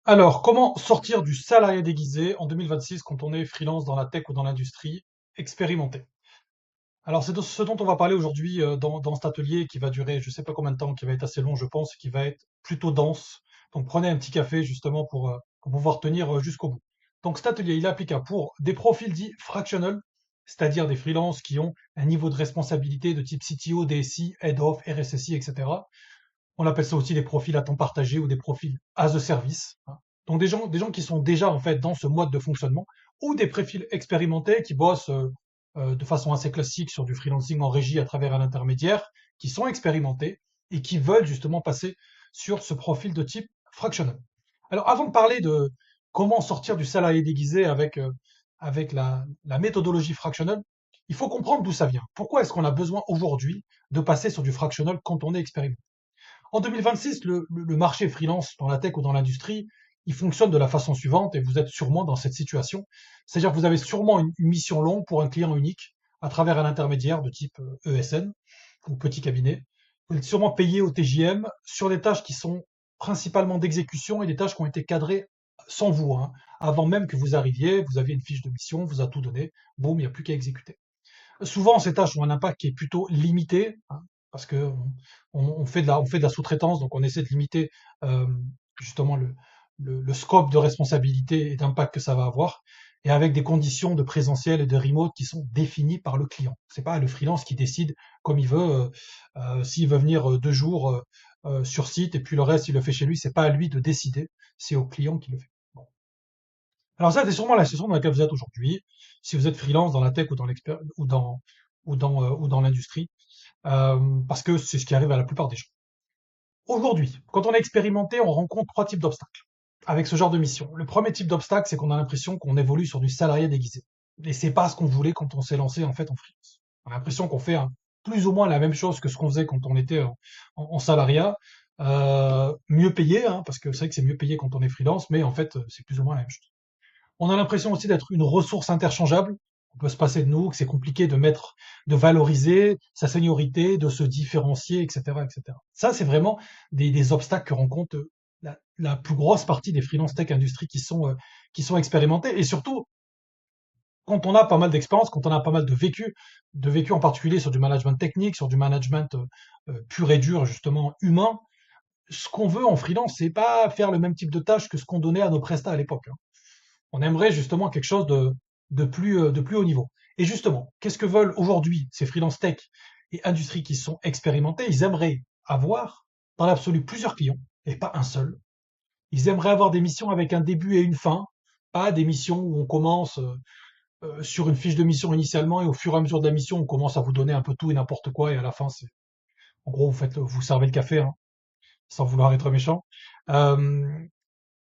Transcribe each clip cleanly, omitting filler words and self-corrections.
Alors, comment sortir du salariat déguisé en 2026 quand on est freelance dans la tech ou dans l'industrie expérimentée? Alors, c'est de ce dont on va parler aujourd'hui dans cet atelier qui va durer je sais pas combien de temps, qui va être assez long, je pense, et qui va être plutôt dense. Donc, prenez un petit café justement pour pouvoir tenir jusqu'au bout. Donc, cet atelier, il est applicable pour des profils dits fractional, c'est-à-dire des freelances qui ont un niveau de responsabilité de type CTO, DSI, Head of, RSSI, etc. On appelle ça aussi des profils à temps partagé ou des profils as a service, hein. Donc des gens qui sont déjà en fait dans ce mode de fonctionnement, ou des profils expérimentés qui bossent de façon assez classique sur du freelancing en régie à travers un intermédiaire, qui sont expérimentés et qui veulent justement passer sur ce profil de type fractional. Alors avant de parler de comment sortir du salarié déguisé avec la méthodologie fractional, il faut comprendre d'où ça vient. Pourquoi est-ce qu'on a besoin aujourd'hui de passer sur du fractional quand on est expérimenté? En 2026, le marché freelance dans la tech ou dans l'industrie, il fonctionne de la façon suivante, et vous êtes sûrement dans cette situation. C'est-à-dire que vous avez sûrement une mission longue pour un client unique à travers un intermédiaire de type ESN ou petit cabinet. Vous êtes sûrement payé au TJM sur des tâches qui sont principalement d'exécution et des tâches qui ont été cadrées sans vous, hein. Avant même que vous arriviez, vous aviez une fiche de mission, vous a tout donné, boum, il n'y a plus qu'à exécuter. Souvent, ces tâches ont un impact qui est plutôt limité, hein, parce que on fait de la sous-traitance, donc on essaie de limiter euh, justement le scope de responsabilité et d'impact que ça va avoir, et avec des conditions de présentiel et de remote qui sont définies par le client. C'est pas le freelance qui décide comme il veut. S'il veut venir 2 jours sur site et puis le reste il le fait chez lui, c'est pas à lui de décider, c'est au client qui le fait. Bon. Alors ça, c'est sûrement la situation dans laquelle vous êtes aujourd'hui. Si vous êtes freelance dans la tech ou dans l'expert ou dans l'industrie, parce que c'est ce qui arrive à la plupart des gens. Aujourd'hui, quand on est expérimenté, on rencontre trois types d'obstacles avec ce genre de mission. Le premier type d'obstacle, c'est qu'on a l'impression qu'on évolue sur du salarié déguisé. Et c'est pas ce qu'on voulait quand on s'est lancé en fait en freelance. On a l'impression qu'on fait plus ou moins la même chose que ce qu'on faisait quand on était en salariat, mieux payé, hein, parce que c'est vrai que c'est mieux payé quand on est freelance, mais en fait c'est plus ou moins la même chose. On a l'impression aussi d'être une ressource interchangeable. On peut se passer de nous, que c'est compliqué de valoriser sa seniorité, de se différencier, etc., etc. Ça, c'est vraiment des obstacles que rencontre la plus grosse partie des freelance tech industries qui sont expérimentés. Et surtout, quand on a pas mal d'expérience, quand on a pas mal de vécu en particulier sur du management technique, sur du management pur et dur, justement humain, ce qu'on veut en freelance, c'est pas faire le même type de tâches que ce qu'on donnait à nos prestats à l'époque, hein. On aimerait justement quelque chose de plus haut niveau. Et justement, qu'est-ce que veulent aujourd'hui ces freelance tech et industries qui sont expérimentés? Ils aimeraient avoir, dans l'absolu, plusieurs clients, et pas un seul. Ils aimeraient avoir des missions avec un début et une fin, pas des missions où on commence sur une fiche de mission initialement, et au fur et à mesure de la mission, on commence à vous donner un peu tout et n'importe quoi, et à la fin, en gros, vous servez le café, hein, sans vouloir être méchant. Euh,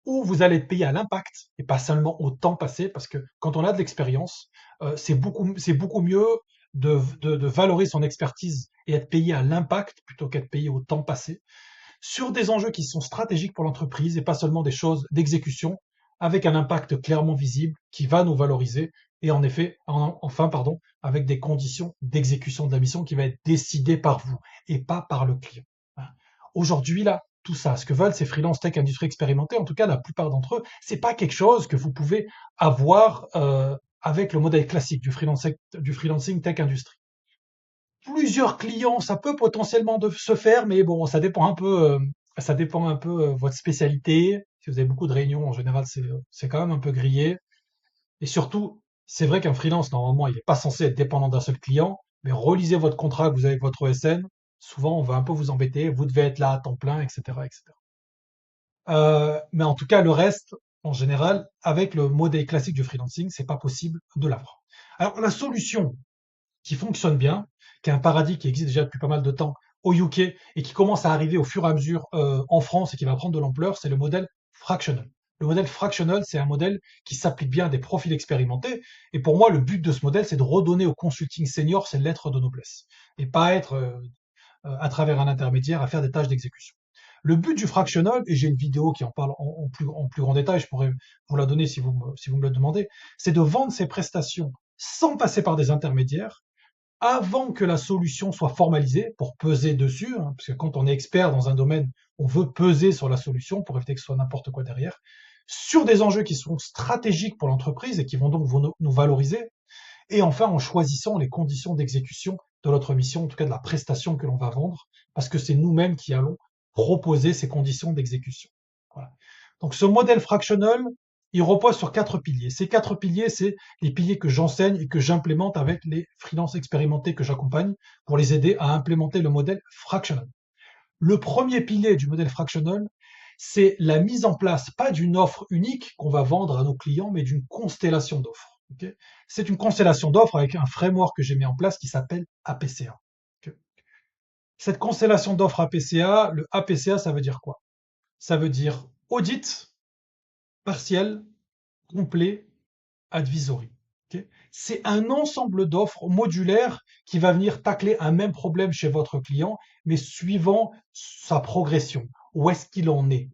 où vous allez être payé à l'impact et pas seulement au temps passé, parce que quand on a de l'expérience, c'est beaucoup mieux de valoriser son expertise et être payé à l'impact plutôt qu'être payé au temps passé sur des enjeux qui sont stratégiques pour l'entreprise et pas seulement des choses d'exécution avec un impact clairement visible qui va nous valoriser et en effet, enfin, pardon, avec des conditions d'exécution de la mission qui va être décidée par vous et pas par le client. Hein. Aujourd'hui, là, tout ça, ce que veulent ces freelance tech industrie expérimentés, en tout cas la plupart d'entre eux, c'est pas quelque chose que vous pouvez avoir avec le modèle classique du freelancing tech industrie. Plusieurs clients, ça peut potentiellement se faire, mais bon, ça dépend un peu votre spécialité. Si vous avez beaucoup de réunions, en général, c'est quand même un peu grillé. Et surtout, c'est vrai qu'un freelance, normalement, il n'est pas censé être dépendant d'un seul client, mais relisez votre contrat que vous avez avec votre ESN. Souvent, on va un peu vous embêter. Vous devez être là à temps plein, etc., etc. Mais en tout cas, le reste, en général, avec le modèle classique du freelancing, c'est pas possible de l'avoir. Alors, la solution qui fonctionne bien, qui est un paradis qui existe déjà depuis pas mal de temps au UK et qui commence à arriver au fur et à mesure en France et qui va prendre de l'ampleur, c'est le modèle fractional. Le modèle fractional, c'est un modèle qui s'applique bien à des profils expérimentés. Et pour moi, le but de ce modèle, c'est de redonner au consulting senior ses lettres de noblesse et pas être à travers un intermédiaire à faire des tâches d'exécution. Le but du fractional, et j'ai une vidéo qui en parle en plus grand détail, je pourrais vous la donner si vous me le demandez, c'est de vendre ses prestations sans passer par des intermédiaires avant que la solution soit formalisée pour peser dessus, hein, parce que quand on est expert dans un domaine, on veut peser sur la solution pour éviter que ce soit n'importe quoi derrière. sur des enjeux qui sont stratégiques pour l'entreprise et qui vont donc nous valoriser. Et enfin, en choisissant les conditions d'exécution de notre mission, en tout cas de la prestation que l'on va vendre, parce que c'est nous-mêmes qui allons proposer ces conditions d'exécution. Voilà. Donc ce modèle fractional, il repose sur 4 piliers. Ces 4 piliers, c'est les piliers que j'enseigne et que j'implémente avec les freelances expérimentés que j'accompagne pour les aider à implémenter le modèle fractional. Le premier pilier du modèle fractional, c'est la mise en place, pas d'une offre unique qu'on va vendre à nos clients, mais d'une constellation d'offres. Okay, c'est une constellation d'offres avec un framework que j'ai mis en place qui s'appelle APCA. Okay. Cette constellation d'offres APCA, le APCA, ça veut dire quoi? Ça veut dire audit, partiel, complet, advisory. Okay, c'est un ensemble d'offres modulaires qui va venir tacler un même problème chez votre client, mais suivant sa progression. Où est-ce qu'il en est?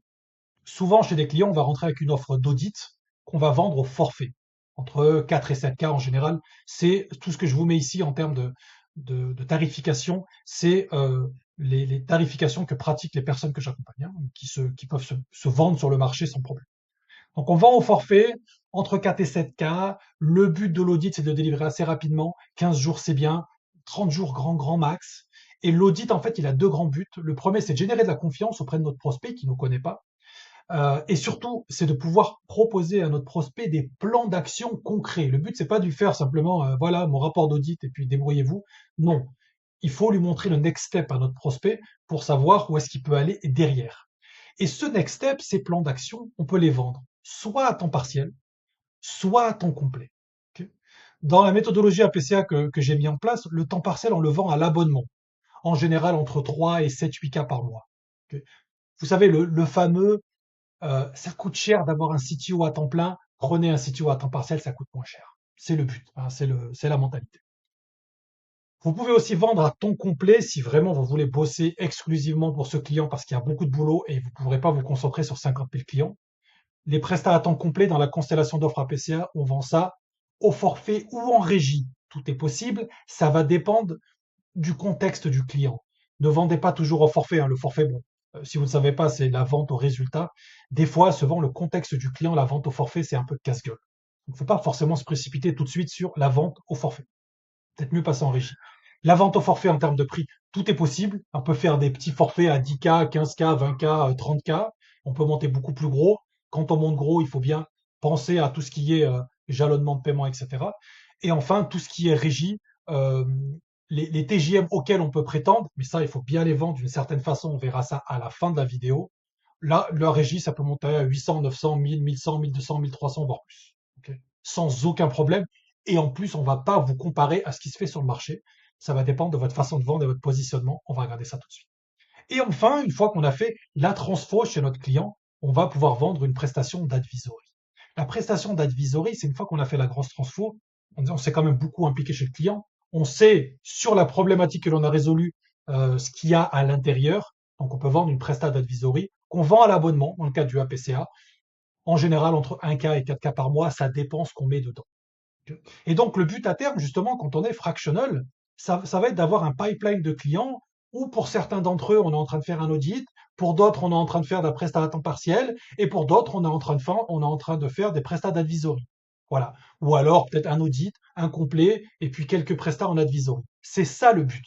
Souvent, chez des clients, on va rentrer avec une offre d'audit qu'on va vendre au forfait. Entre 4 et 7 cas en général, c'est tout ce que je vous mets ici en termes de tarification, c'est les tarifications que pratiquent les personnes que j'accompagne, hein, qui peuvent se vendre sur le marché sans problème. Donc on vend au forfait, entre 4 et 7 cas. Le but de l'audit, c'est de délivrer assez rapidement. 15 jours, c'est bien. 30 jours, grand max. Et l'audit, en fait, il a deux grands buts. Le premier, c'est de générer de la confiance auprès de notre prospect qui ne nous connaît pas. Et surtout, c'est de pouvoir proposer à notre prospect des plans d'action concrets. Le but, c'est pas de lui faire simplement, voilà, mon rapport d'audit et puis débrouillez-vous. Non. Il faut lui montrer le next step à notre prospect pour savoir où est-ce qu'il peut aller derrière. Et ce next step, ces plans d'action, on peut les vendre soit à temps partiel, soit à temps complet. Okay. Dans la méthodologie APCA que j'ai mis en place, le temps partiel, on le vend à l'abonnement. En général, entre 3 et 7, 8 cas par mois. Okay. Vous savez, le fameux ça coûte cher d'avoir un CTO à temps plein, prenez un CTO à temps partiel, ça coûte moins cher. C'est le but, hein, c'est la mentalité. Vous pouvez aussi vendre à temps complet si vraiment vous voulez bosser exclusivement pour ce client parce qu'il y a beaucoup de boulot et vous ne pourrez pas vous concentrer sur 50 000 clients. Les prestats à temps complet dans la constellation d'offres APCA, on vend ça au forfait ou en régie. Tout est possible, ça va dépendre du contexte du client. Ne vendez pas toujours au forfait, hein. Le forfait, bon, si vous ne savez pas, c'est la vente au résultat. Des fois, selon le contexte du client, la vente au forfait, c'est un peu casse-gueule. Il ne faut pas forcément se précipiter tout de suite sur la vente au forfait. Peut-être mieux passer en régie. La vente au forfait en termes de prix, tout est possible. On peut faire des petits forfaits à 10K, 15K, 20K, 30K. On peut monter beaucoup plus gros. Quand on monte gros, il faut bien penser à tout ce qui est jalonnement de paiement, etc. Et enfin, tout ce qui est régie, euh, les TJM auxquels on peut prétendre, mais ça, il faut bien les vendre d'une certaine façon. On verra ça à la fin de la vidéo. Là, leur régie, ça peut monter à 800, 900, 1000, 1100, 1200, 1300, voire plus. Okay, sans aucun problème. Et en plus, on va pas vous comparer à ce qui se fait sur le marché. Ça va dépendre de votre façon de vendre et votre positionnement. On va regarder ça tout de suite. Et enfin, une fois qu'on a fait la transfo chez notre client, on va pouvoir vendre une prestation d'advisory. La prestation d'advisory, c'est une fois qu'on a fait la grosse transfo, on s'est quand même beaucoup impliqué chez le client. On sait sur la problématique que l'on a résolue ce qu'il y a à l'intérieur. Donc on peut vendre une prestation d'advisory qu'on vend à l'abonnement dans le cadre du APCA. En général, entre 1K et 4K par mois, ça dépend ce qu'on met dedans. Et donc, le but à terme, justement, quand on est fractional, ça va être d'avoir un pipeline de clients où, pour certains d'entre eux, on est en train de faire un audit, pour d'autres, on est en train de faire de la prestat à temps partiel, et pour d'autres, on est en train de faire des prestats d'advisory. Voilà. Ou alors, peut-être un audit, un complet, et puis quelques prestats en advisory. C'est ça le but.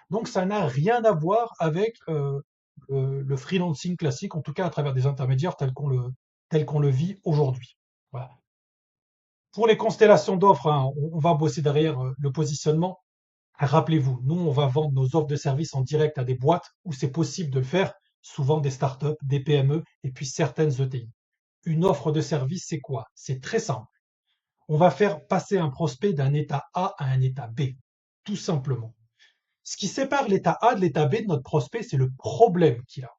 Donc, ça n'a rien à voir avec le freelancing classique, en tout cas à travers des intermédiaires tel qu'on le vit aujourd'hui. Voilà. Pour les constellations d'offres, hein, on va bosser derrière le positionnement. Rappelez-vous, nous, on va vendre nos offres de services en direct à des boîtes où c'est possible de le faire, souvent des startups, des PME et puis certaines ETI. Une offre de service, c'est quoi? C'est très simple. On va faire passer un prospect d'un état A à un état B, tout simplement. Ce qui sépare l'état A de l'état B de notre prospect, c'est le problème qu'il a.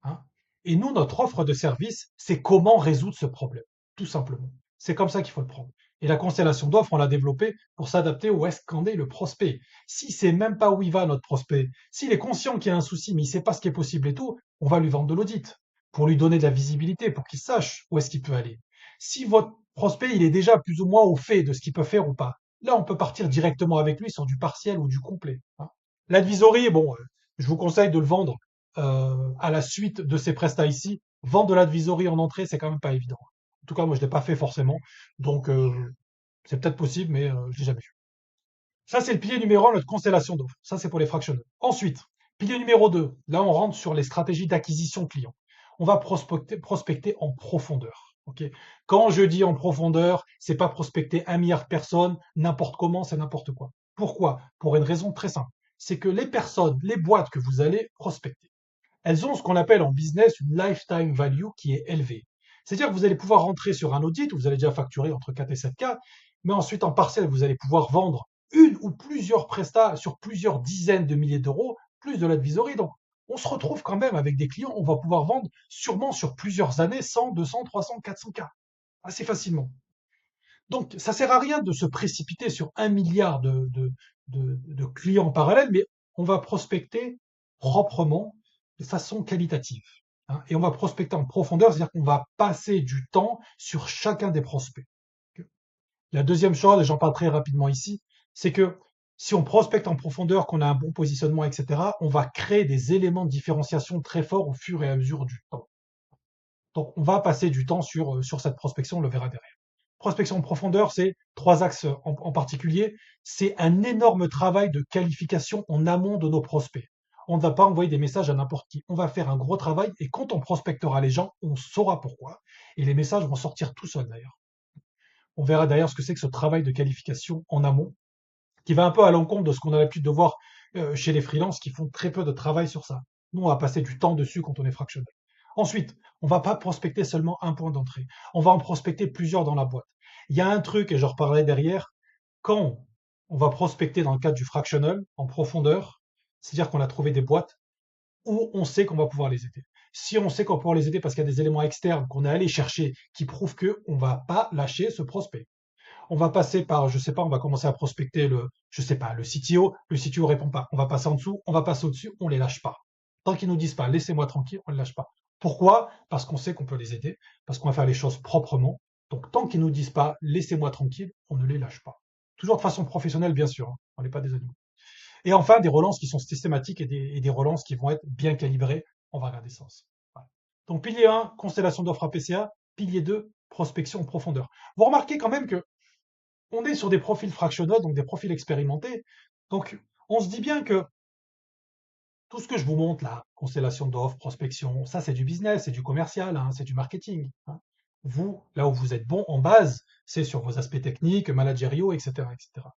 Hein. Et nous, notre offre de service, c'est comment résoudre ce problème, tout simplement. C'est comme ça qu'il faut le prendre. Et la constellation d'offres, on l'a développée pour s'adapter où est-ce qu'en est le prospect. Si c'est même pas où il va notre prospect, s'il est conscient qu'il y a un souci, mais il sait pas ce qui est possible et tout, on va lui vendre de l'audit pour lui donner de la visibilité, pour qu'il sache où est-ce qu'il peut aller. Si votre prospect, il est déjà plus ou moins au fait de ce qu'il peut faire ou pas, là, on peut partir directement avec lui sur du partiel ou du complet. Hein. L'advisory, bon, je vous conseille de le vendre à la suite de ces prestats ici. Vendre de l'advisory en entrée, c'est quand même pas évident. tout cas, moi, je l'ai pas fait forcément. Donc, c'est peut-être possible, mais je l'ai jamais fait. Ça, c'est le pilier numéro 1, notre constellation d'offres. Ça, c'est pour les fractionnels. Ensuite, pilier numéro 2, là, on rentre sur les stratégies d'acquisition client. On va prospecter en profondeur. Ok. Quand je dis en profondeur, c'est pas prospecter 1 milliard de personnes, n'importe comment, c'est n'importe quoi. Pourquoi? Pour une raison très simple. C'est que les personnes, les boîtes que vous allez prospecter, elles ont ce qu'on appelle en business une lifetime value qui est élevée. C'est-à-dire que vous allez pouvoir rentrer sur un audit où vous allez déjà facturer entre 4 et 7K, mais ensuite en partiel, vous allez pouvoir vendre une ou plusieurs prestats sur plusieurs dizaines de milliers d'euros, plus de l'advisory. Donc, on se retrouve quand même avec des clients, on va pouvoir vendre sûrement sur plusieurs années 100, 200, 300, 400K, assez facilement. Donc, ça sert à rien de se précipiter sur 1 milliard de clients parallèles, mais on va prospecter proprement, de façon qualitative. Hein, et on va prospecter en profondeur, c'est-à-dire qu'on va passer du temps sur chacun des prospects. La deuxième chose, et j'en parle très rapidement ici, c'est que si on prospecte en profondeur, qu'on a un bon positionnement, etc., on va créer des éléments de différenciation très forts au fur et à mesure du temps. Donc, on va passer du temps sur cette prospection, on le verra derrière. Prospection en profondeur, c'est trois axes en particulier. C'est un énorme travail de qualification en amont de nos prospects. On ne va pas envoyer des messages à n'importe qui. On va faire un gros travail et quand on prospectera les gens, on saura pourquoi. Et les messages vont sortir tout seuls d'ailleurs. On verra d'ailleurs ce que c'est que ce travail de qualification en amont, qui va un peu à l'encontre de ce qu'on a l'habitude de voir chez les freelances qui font très peu de travail sur ça. Nous, on va passer du temps dessus quand on est fractionnel. Ensuite, on va pas prospecter seulement un point d'entrée. On va en prospecter plusieurs dans la boîte. Il y a un truc, et je reparlerai derrière, quand on va prospecter dans le cadre du fractional, en profondeur, c'est-à-dire qu'on a trouvé des boîtes où on sait qu'on va pouvoir les aider. Si on sait qu'on va pouvoir les aider parce qu'il y a des éléments externes qu'on est allé chercher qui prouvent qu'on ne va pas lâcher ce prospect. On va passer par, je sais pas, on va commencer à prospecter je sais pas, le CTO. Le CTO répond pas. On va passer en dessous, on va passer au-dessus, on les lâche pas. Tant qu'ils nous disent pas, laissez-moi tranquille, on les lâche pas. Pourquoi? Parce qu'on sait qu'on peut les aider, parce qu'on va faire les choses proprement. Donc, tant qu'ils nous disent pas, laissez-moi tranquille, on ne les lâche pas. Toujours de façon professionnelle, bien sûr. Hein. On n'est pas des animaux. Et enfin, des relances qui sont systématiques et des relances qui vont être bien calibrées. On va regarder ça aussi. Voilà. Donc, pilier 1, constellation d'offres à PCA. Pilier 2, prospection en profondeur. Vous remarquez quand même que on est sur des profils fractionnels, donc des profils expérimentés. Donc, on se dit bien que tout ce que je vous montre là, constellation d'offres, prospection, ça c'est du business, c'est du commercial, hein, c'est du marketing. Hein. Vous, là où vous êtes bon en base, c'est sur vos aspects techniques, managériaux, etc., etc.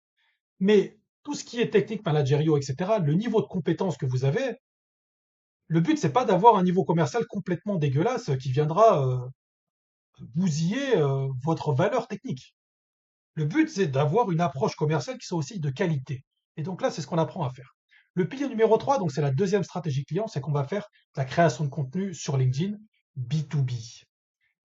Mais tout ce qui est technique, managériaux, etc., le niveau de compétence que vous avez, le but c'est pas d'avoir un niveau commercial complètement dégueulasse qui viendra bousiller votre valeur technique. Le but, c'est d'avoir une approche commerciale qui soit aussi de qualité. Et donc là, c'est ce qu'on apprend à faire. Le pilier numéro 3, donc c'est la deuxième stratégie client, c'est qu'on va faire la création de contenu sur LinkedIn B2B.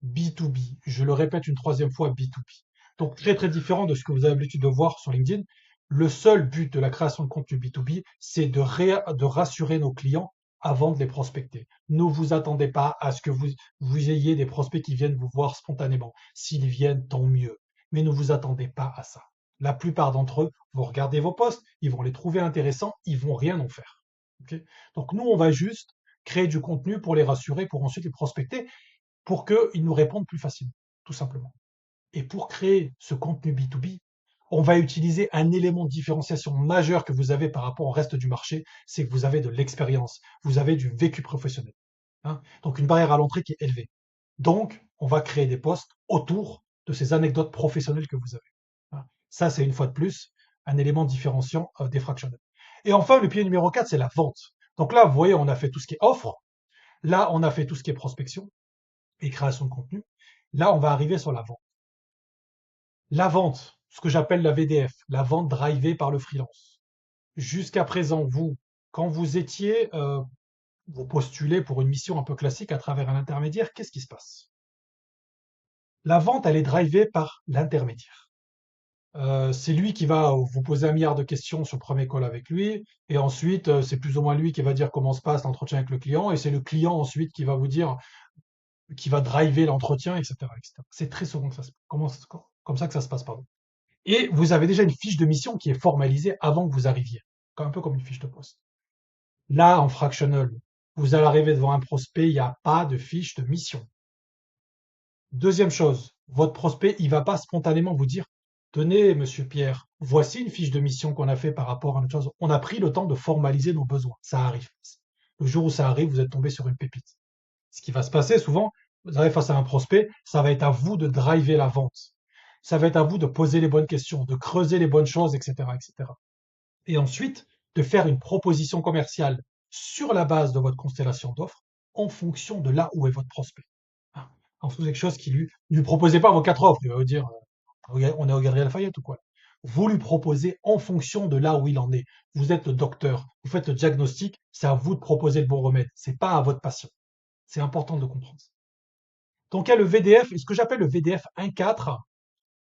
B2B. Je le répète une troisième fois, B2B. Donc très très différent de ce que vous avez l'habitude de voir sur LinkedIn. Le seul but de la création de contenu B2B, c'est de rassurer nos clients avant de les prospecter. Ne vous attendez pas à ce que vous ayez des prospects qui viennent vous voir spontanément. S'ils viennent, tant mieux. Mais ne vous attendez pas à ça. La plupart d'entre eux vont regarder vos posts, ils vont les trouver intéressants, ils vont rien en faire. Okay. Donc nous, on va juste créer du contenu pour les rassurer, pour ensuite les prospecter pour qu'ils nous répondent plus facilement, tout simplement. Et pour créer ce contenu B2B, on va utiliser un élément de différenciation majeur que vous avez par rapport au reste du marché, c'est que vous avez de l'expérience, vous avez du vécu professionnel. Hein. Donc une barrière à l'entrée qui est élevée. Donc, on va créer des posts autour de ces anecdotes professionnelles que vous avez. Hein. Ça, c'est une fois de plus un élément différenciant des fractionnels. Et enfin, le pilier numéro 4, c'est la vente. Donc là, vous voyez, on a fait tout ce qui est offre. Là, on a fait tout ce qui est prospection et création de contenu. Là, on va arriver sur la vente. La vente, ce que j'appelle la VDF, la vente drivée par le freelance. Jusqu'à présent, vous, quand vous postulez pour une mission un peu classique à travers un intermédiaire, qu'est-ce qui se passe? La vente, elle est drivée par l'intermédiaire. C'est lui qui va vous poser 1 milliard de questions sur le premier call avec lui, et ensuite, c'est plus ou moins lui qui va dire comment se passe l'entretien avec le client, et c'est le client ensuite qui va vous dire qui va driver l'entretien, etc., etc. C'est très souvent que ça se, comme ça que ça se passe, pardon. Et vous avez déjà une fiche de mission qui est formalisée avant que vous arriviez, un peu comme une fiche de poste. Là, en fractional, vous allez arriver devant un prospect, il n'y a pas de fiche de mission. Deuxième chose, Votre prospect, il va pas spontanément vous dire, tenez, monsieur Pierre, voici une fiche de mission qu'on a fait par rapport à notre chose. On a pris le temps de formaliser nos besoins. Ça arrive. Le jour où ça arrive, vous êtes tombé sur une pépite. Ce qui va se passer souvent, vous arrivez face à un prospect, ça va être à vous de driver la vente. Ça va être à vous de poser les bonnes questions, de creuser les bonnes choses, etc., etc. Et ensuite, de faire une proposition commerciale sur la base de votre constellation d'offres en fonction de là où est votre prospect. Hein. En faisant quelque chose qui lui proposez pas vos 4 offres. Il va vous dire, on est au Galerie Lafayette ou quoi. Vous lui proposez en fonction de là où il en est. Vous êtes le docteur, vous faites le diagnostic, c'est à vous de proposer le bon remède. C'est pas à votre patient. C'est important de comprendre. Donc il y a le VDF, et ce que j'appelle le VDF 1.4,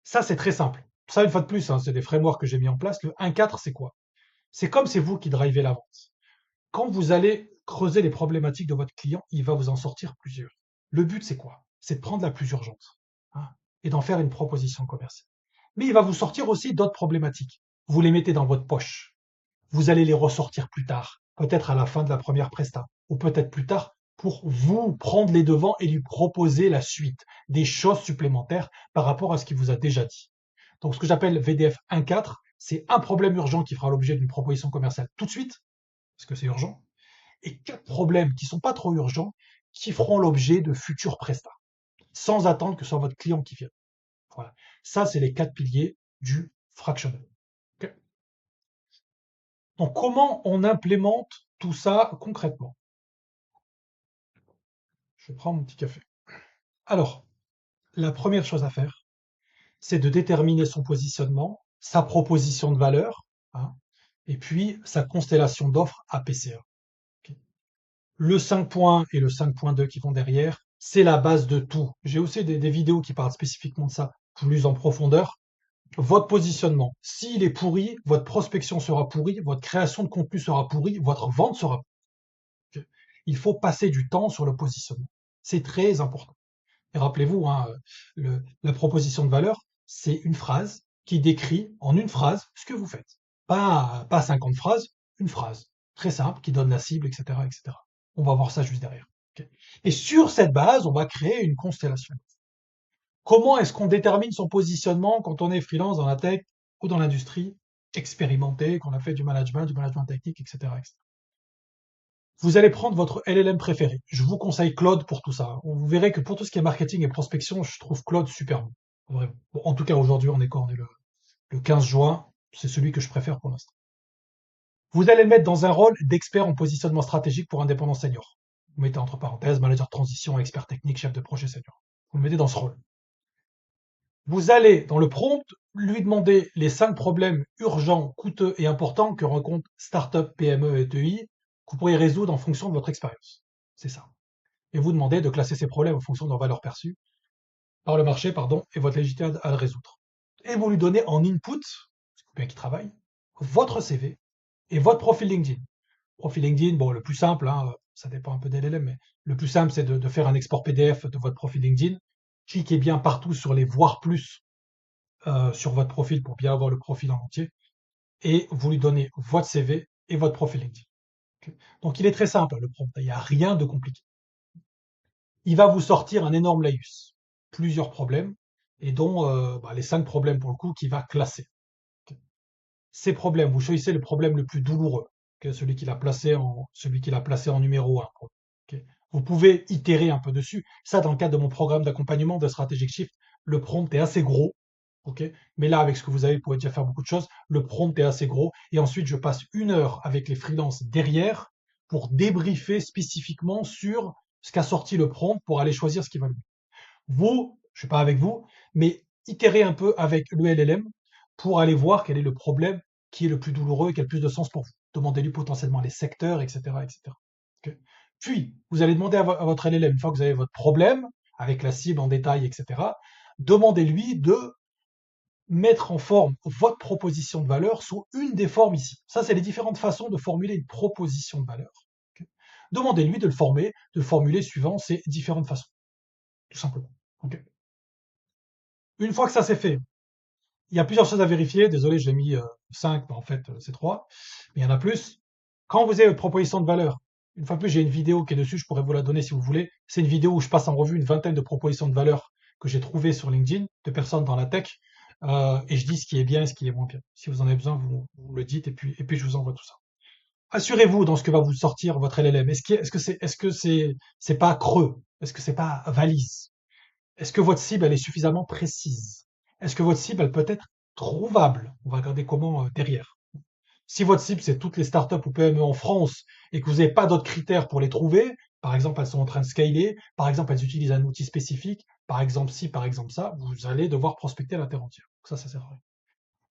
ça c'est très simple. Ça, une fois de plus, hein, c'est des frameworks que j'ai mis en place. Le 1.4, c'est quoi? C'est comme c'est vous qui drivez la vente. Quand vous allez creuser les problématiques de votre client, il va vous en sortir plusieurs. Le but, c'est quoi? C'est de prendre la plus urgente, hein, et d'en faire une proposition commerciale. Mais il va vous sortir aussi d'autres problématiques. Vous les mettez dans votre poche. Vous allez les ressortir plus tard, peut-être à la fin de la première presta, ou peut-être plus tard pour vous prendre les devants et lui proposer la suite, des choses supplémentaires par rapport à ce qu'il vous a déjà dit. Donc ce que j'appelle VDF 1.4, c'est un problème urgent qui fera l'objet d'une proposition commerciale tout de suite, parce que c'est urgent, et 4 problèmes qui sont pas trop urgents, qui feront l'objet de futurs prestats, sans attendre que ce soit votre client qui vienne. Voilà. Ça, c'est les 4 piliers du fractionnel. Okay. Donc, comment on implémente tout ça concrètement? Je prends mon petit café. Alors, la première chose à faire, c'est de déterminer son positionnement, sa proposition de valeur, hein, et puis sa constellation d'offres APCA. Okay. Le 5 points et le 5.2 qui vont derrière, c'est la base de tout. J'ai aussi des vidéos qui parlent spécifiquement de ça, plus en profondeur. Votre positionnement, s'il est pourri, votre prospection sera pourrie, votre création de contenu sera pourrie, votre vente sera pourrie. Il faut passer du temps sur le positionnement. C'est très important. Et rappelez-vous, hein, la proposition de valeur, c'est une phrase qui décrit en une phrase ce que vous faites. Pas 50 phrases, une phrase. Très simple, qui donne la cible, etc., etc. On va voir ça juste derrière. Okay. Et sur cette base, on va créer une constellation. Comment est-ce qu'on détermine son positionnement quand on est freelance dans la tech ou dans l'industrie expérimenté, qu'on a fait du management technique, etc., etc. Vous allez prendre votre LLM préféré. Je vous conseille Claude pour tout ça. Vous verrez que pour tout ce qui est marketing et prospection, je trouve Claude super bon. Vraiment. Bon, en tout cas, aujourd'hui, on est quoi? On est le 15 juin. C'est celui que je préfère pour l'instant. Vous allez le mettre dans un rôle d'expert en positionnement stratégique pour indépendant senior. Vous mettez entre parenthèses manager de transition, expert technique, chef de projet senior. Vous le mettez dans ce rôle. Vous allez, dans le prompt, lui demander les 5 problèmes urgents, coûteux et importants que rencontrent start-up, PME et ETI que vous pourriez résoudre en fonction de votre expérience. C'est ça. Et vous demandez de classer ces problèmes en fonction de leur valeur perçue par le marché, pardon, et votre légitimité à le résoudre. Et vous lui donnez en input, c'est bien qu'il travaille, votre CV et votre profil LinkedIn. Profil LinkedIn, bon, le plus simple, hein, ça dépend un peu des LLM, mais le plus simple, c'est de faire un export PDF de votre profil LinkedIn. Cliquez bien partout sur les voir plus sur votre profil pour bien avoir le profil en entier. Et vous lui donnez votre CV et votre profil LinkedIn. Okay. Donc il est très simple, le prompt, il n'y a rien de compliqué. Il va vous sortir un énorme laïus, plusieurs problèmes, et dont les 5 problèmes pour le coup qu'il va classer. Okay. Ces problèmes, vous choisissez le problème le plus douloureux, okay, celui qu'il a placé en numéro 1. Okay. Vous pouvez itérer un peu dessus. Ça, dans le cadre de mon programme d'accompagnement de Strategic Shift, le prompt est assez gros. Okay. Mais là, avec ce que vous avez, vous pouvez déjà faire beaucoup de choses. Le prompt est assez gros. Et ensuite, je passe 1 heure avec les freelances derrière pour débriefer spécifiquement sur ce qu'a sorti le prompt pour aller choisir ce qui va le mieux. Vous, je ne suis pas avec vous, mais itérez un peu avec le LLM pour aller voir quel est le problème qui est le plus douloureux et qui a le plus de sens pour vous. Demandez-lui potentiellement les secteurs, etc., etc. Okay. Puis, vous allez demander à votre LLM, une fois que vous avez votre problème, avec la cible en détail, etc., demandez-lui de mettre en forme votre proposition de valeur sous une des formes ici. Ça, c'est les différentes façons de formuler une proposition de valeur. Okay. Demandez-lui de le formuler suivant ces différentes façons, tout simplement. Okay. Une fois que ça c'est fait, il y a plusieurs choses à vérifier. Désolé, j'ai mis 5, mais en fait, c'est 3. Mais il y en a plus. Quand vous avez votre proposition de valeur, une fois de plus, j'ai une vidéo qui est dessus, je pourrais vous la donner si vous voulez. C'est une vidéo où je passe en revue une vingtaine de propositions de valeur que j'ai trouvées sur LinkedIn de personnes dans la tech, et je dis ce qui est bien et ce qui est moins bien. Si vous en avez besoin, vous le dites et puis je vous envoie tout ça. Assurez-vous dans ce que va vous sortir votre LLM. Est-ce que c'est pas creux? Est-ce que c'est pas valise? Est-ce que votre cible elle est suffisamment précise? Est-ce que votre cible elle peut être trouvable? On va regarder comment derrière. Si votre cible c'est toutes les startups ou PME en France et que vous n'avez pas d'autres critères pour les trouver, par exemple elles sont en train de scaler, par exemple elles utilisent un outil spécifique, par exemple ci, par exemple ça, vous allez devoir prospecter la terre entière. Ça sert à rien.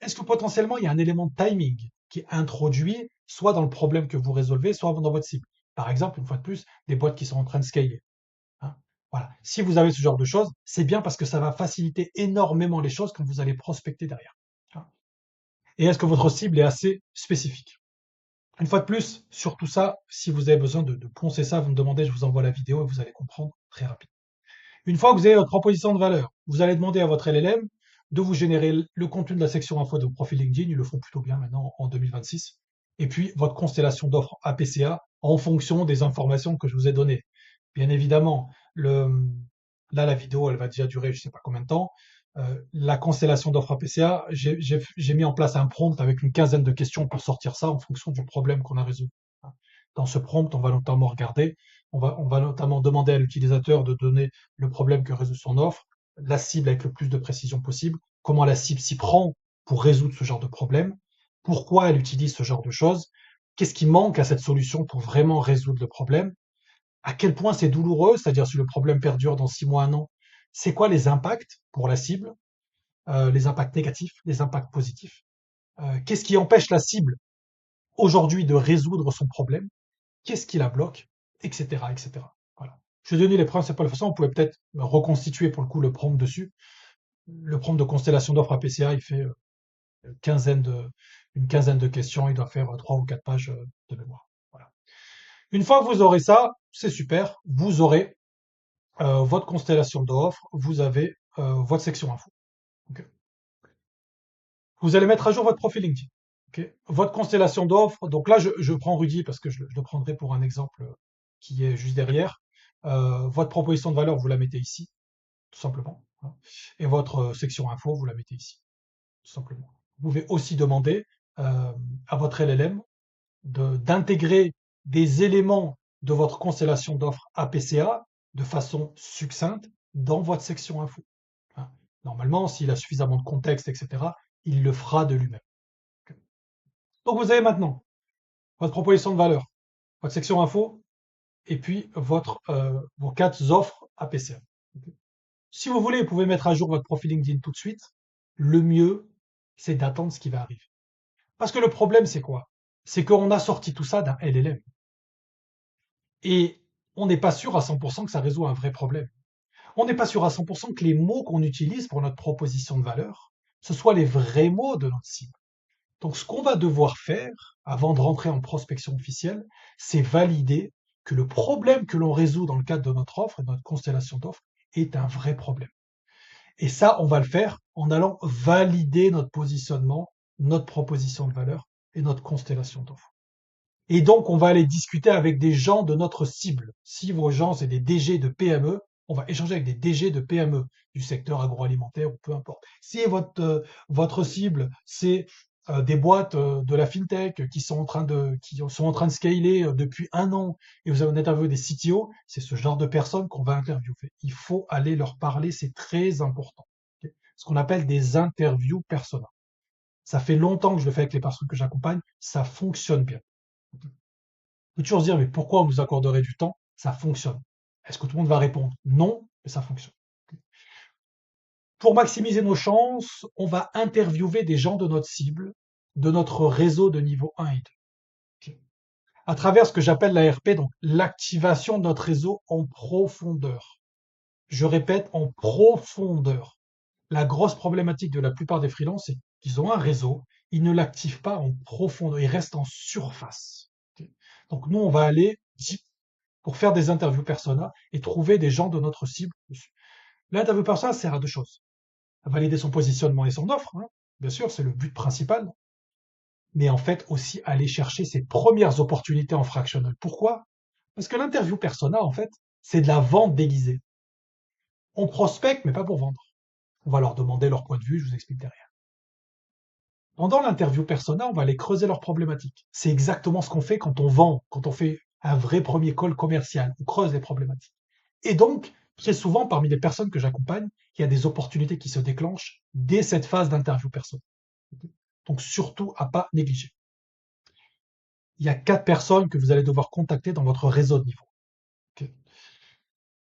Est-ce que potentiellement il y a un élément de timing qui est introduit soit dans le problème que vous résolvez, soit dans votre cible? Par exemple, une fois de plus, des boîtes qui sont en train de scaler. Hein. Voilà. Si vous avez ce genre de choses, c'est bien parce que ça va faciliter énormément les choses quand vous allez prospecter derrière. Hein. Et est-ce que votre cible est assez spécifique? Une fois de plus, sur tout ça, si vous avez besoin de poncer ça, vous me demandez, je vous envoie la vidéo et vous allez comprendre très rapidement. Une fois que vous avez votre proposition de valeur, vous allez demander à votre LLM de vous générer le contenu de la section info de vos profils LinkedIn, ils le font plutôt bien maintenant en 2026, et puis votre constellation d'offres APCA en fonction des informations que je vous ai données. Bien évidemment, là la vidéo elle va déjà durer je ne sais pas combien de temps. La constellation d'offres APCA, j'ai mis en place un prompt avec une quinzaine de questions pour sortir ça en fonction du problème qu'on a résolu. Dans ce prompt, on va notamment regarder, on va notamment demander à l'utilisateur de donner le problème que résout son offre, la cible avec le plus de précision possible, comment la cible s'y prend pour résoudre ce genre de problème, pourquoi elle utilise ce genre de choses, qu'est-ce qui manque à cette solution pour vraiment résoudre le problème, à quel point c'est douloureux, c'est-à-dire si le problème perdure dans 6 mois, 1 an, c'est quoi les impacts pour la cible, les impacts négatifs, les impacts positifs, qu'est-ce qui empêche la cible aujourd'hui de résoudre son problème, qu'est-ce qui la bloque, etc., etc. Voilà. Je vais donner les principales façons. On pouvait peut-être reconstituer pour le coup le prompt dessus. Le prompt de constellation d'offres APCA, il fait une quinzaine de questions. Il doit faire 3 ou 4 pages de mémoire. Voilà. Une fois que vous aurez ça, c'est super. Vous aurez votre constellation d'offres. Vous avez votre section info. Okay. Vous allez mettre à jour votre profil LinkedIn. Okay. Votre constellation d'offres. Donc là, je prends Rudy parce que je le prendrai pour un exemple qui est juste derrière. Votre proposition de valeur, vous la mettez ici, tout simplement. Hein. Et votre section info, vous la mettez ici, tout simplement. Vous pouvez aussi demander à votre LLM d'intégrer des éléments de votre constellation d'offres APCA de façon succincte dans votre section info. Hein. Normalement, s'il a suffisamment de contexte, etc., il le fera de lui-même. Donc vous avez maintenant votre proposition de valeur, votre section info, et puis vos 4 offres APCA. Si vous voulez, vous pouvez mettre à jour votre profil LinkedIn tout de suite. Le mieux, c'est d'attendre ce qui va arriver. Parce que le problème, c'est quoi? C'est qu'on a sorti tout ça d'un LLM. Et on n'est pas sûr à 100% que ça résout un vrai problème. On n'est pas sûr à 100% que les mots qu'on utilise pour notre proposition de valeur, ce soient les vrais mots de notre cible. Donc ce qu'on va devoir faire, avant de rentrer en prospection officielle, c'est valider que le problème que l'on résout dans le cadre de notre offre et de notre constellation d'offres est un vrai problème. Et ça, on va le faire en allant valider notre positionnement, notre proposition de valeur et notre constellation d'offres. Et donc, on va aller discuter avec des gens de notre cible. Si vos gens, c'est des DG de PME, on va échanger avec des DG de PME du secteur agroalimentaire ou peu importe. Si votre cible, c'est des boîtes de la fintech qui sont en train de scaler depuis 1 an et vous avez interviewé des CTO, c'est ce genre de personnes qu'on va interviewer. Il faut aller leur parler, c'est très important. Okay. Ce qu'on appelle des interviews persona. Ça fait longtemps que je le fais avec les personnes que j'accompagne, ça fonctionne bien. On peut toujours se dire, mais pourquoi on vous accorderait du temps? Ça fonctionne. Est-ce que tout le monde va répondre? Non, mais ça fonctionne. Pour maximiser nos chances, on va interviewer des gens de notre cible, de notre réseau de niveau 1 et 2. À travers ce que j'appelle l'ARP, donc l'activation de notre réseau en profondeur. Je répète, en profondeur. La grosse problématique de la plupart des freelances, c'est qu'ils ont un réseau, ils ne l'activent pas en profondeur, ils restent en surface. Donc nous, on va aller pour faire des interviews persona et trouver des gens de notre cible dessus. L'interview persona sert à 2 choses. À valider son positionnement et son offre, hein. Bien sûr, c'est le but principal. Mais en fait, aussi aller chercher ses premières opportunités en fractional. Pourquoi? Parce que l'interview persona, en fait, c'est de la vente déguisée. On prospecte, mais pas pour vendre. On va leur demander leur point de vue, je vous explique derrière. Pendant l'interview persona, on va aller creuser leurs problématiques. C'est exactement ce qu'on fait quand on vend, quand on fait un vrai premier call commercial. On creuse les problématiques. Et donc, très souvent, parmi les personnes que j'accompagne, il y a des opportunités qui se déclenchent dès cette phase d'interview persona. Donc, surtout à pas négliger. Il y a 4 personnes que vous allez devoir contacter dans votre réseau de niveau. Okay.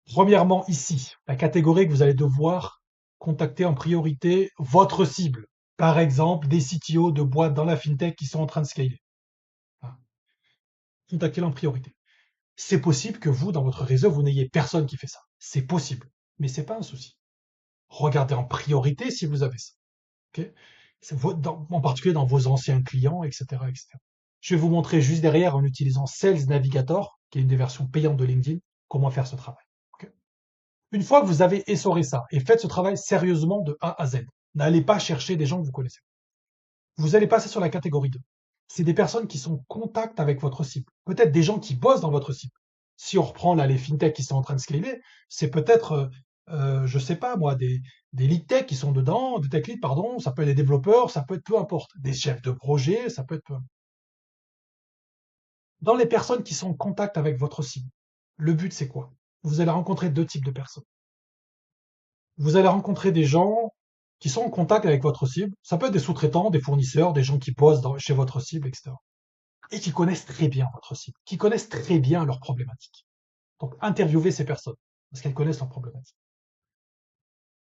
Premièrement, ici, la catégorie que vous allez devoir contacter en priorité votre cible. Par exemple, des CTO de boîtes dans la fintech qui sont en train de scaler. Hein. Contactez-les en priorité. C'est possible que vous, dans votre réseau, vous n'ayez personne qui fait ça. C'est possible. Mais c'est pas un souci. Regardez en priorité si vous avez ça. Okay. En particulier dans vos anciens clients, etc., etc. Je vais vous montrer juste derrière, en utilisant Sales Navigator, qui est une des versions payantes de LinkedIn, comment faire ce travail. Okay. Une fois que vous avez essoré ça et faites ce travail sérieusement de A à Z, n'allez pas chercher des gens que vous connaissez. Vous allez passer sur la catégorie 2. C'est des personnes qui sont en contact avec votre cible. Peut-être des gens qui bossent dans votre cible. Si on reprend là les fintechs qui sont en train de scaler, c'est peut-être, je sais pas moi, des lead tech qui sont dedans, des tech leads, pardon, ça peut être des développeurs, ça peut être peu importe, des chefs de projet, ça peut être peu. Dans les personnes qui sont en contact avec votre cible, le but c'est quoi? Vous allez rencontrer 2 types de personnes. Vous allez rencontrer des gens qui sont en contact avec votre cible. Ça peut être des sous-traitants, des fournisseurs, des gens qui bossent chez votre cible, etc. Et qui connaissent très bien votre cible, qui connaissent très bien leurs problématiques. Donc, interviewez ces personnes, parce qu'elles connaissent leurs problématiques.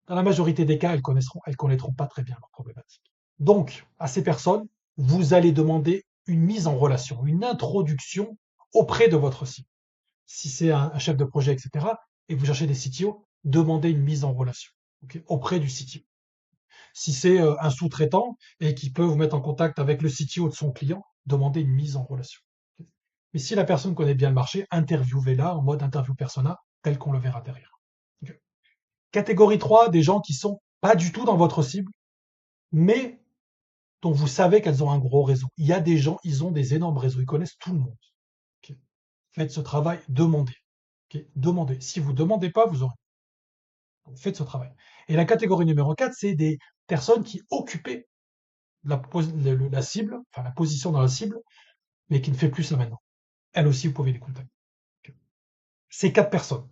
Dans la majorité des cas, elles connaîtront pas très bien leurs problématiques. Donc, à ces personnes, vous allez demander une mise en relation, une introduction auprès de votre cible. Si c'est un chef de projet, etc., et que vous cherchez des CTO, demandez une mise en relation, okay, auprès du CTO. Si c'est un sous-traitant et qui peut vous mettre en contact avec le CTO de son client, demandez une mise en relation. Mais si la personne connaît bien le marché, interviewez-la en mode interview persona, tel qu'on le verra derrière. Okay. Catégorie 3, des gens qui sont pas du tout dans votre cible, mais dont vous savez qu'elles ont un gros réseau. Il y a des gens, ils ont des énormes réseaux, ils connaissent tout le monde. Okay. Faites ce travail, demandez. Okay. Demandez. Si vous ne demandez pas, vous aurez. Donc, faites ce travail. Et la catégorie numéro 4, c'est des personnes qui occupaient la cible, enfin la position dans la cible, mais qui ne fait plus ça maintenant. Elles aussi, vous pouvez les contacter. Okay. Ces 4 personnes,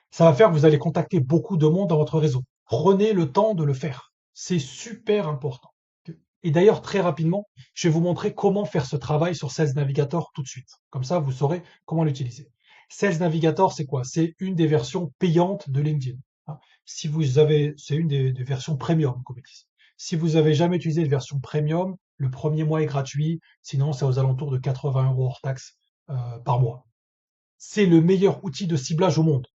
ça va faire que vous allez contacter beaucoup de monde dans votre réseau. Prenez le temps de le faire. C'est super important. Et d'ailleurs, très rapidement, je vais vous montrer comment faire ce travail sur Sales Navigator tout de suite. Comme ça, vous saurez comment l'utiliser. Sales Navigator, c'est quoi? C'est une des versions payantes de LinkedIn. Si vous avez, c'est une des versions premium, comme ils disent. Si vous avez jamais utilisé une version premium, le premier mois est gratuit. Sinon, c'est aux alentours de 80 € hors taxe par mois. C'est le meilleur outil de ciblage au monde.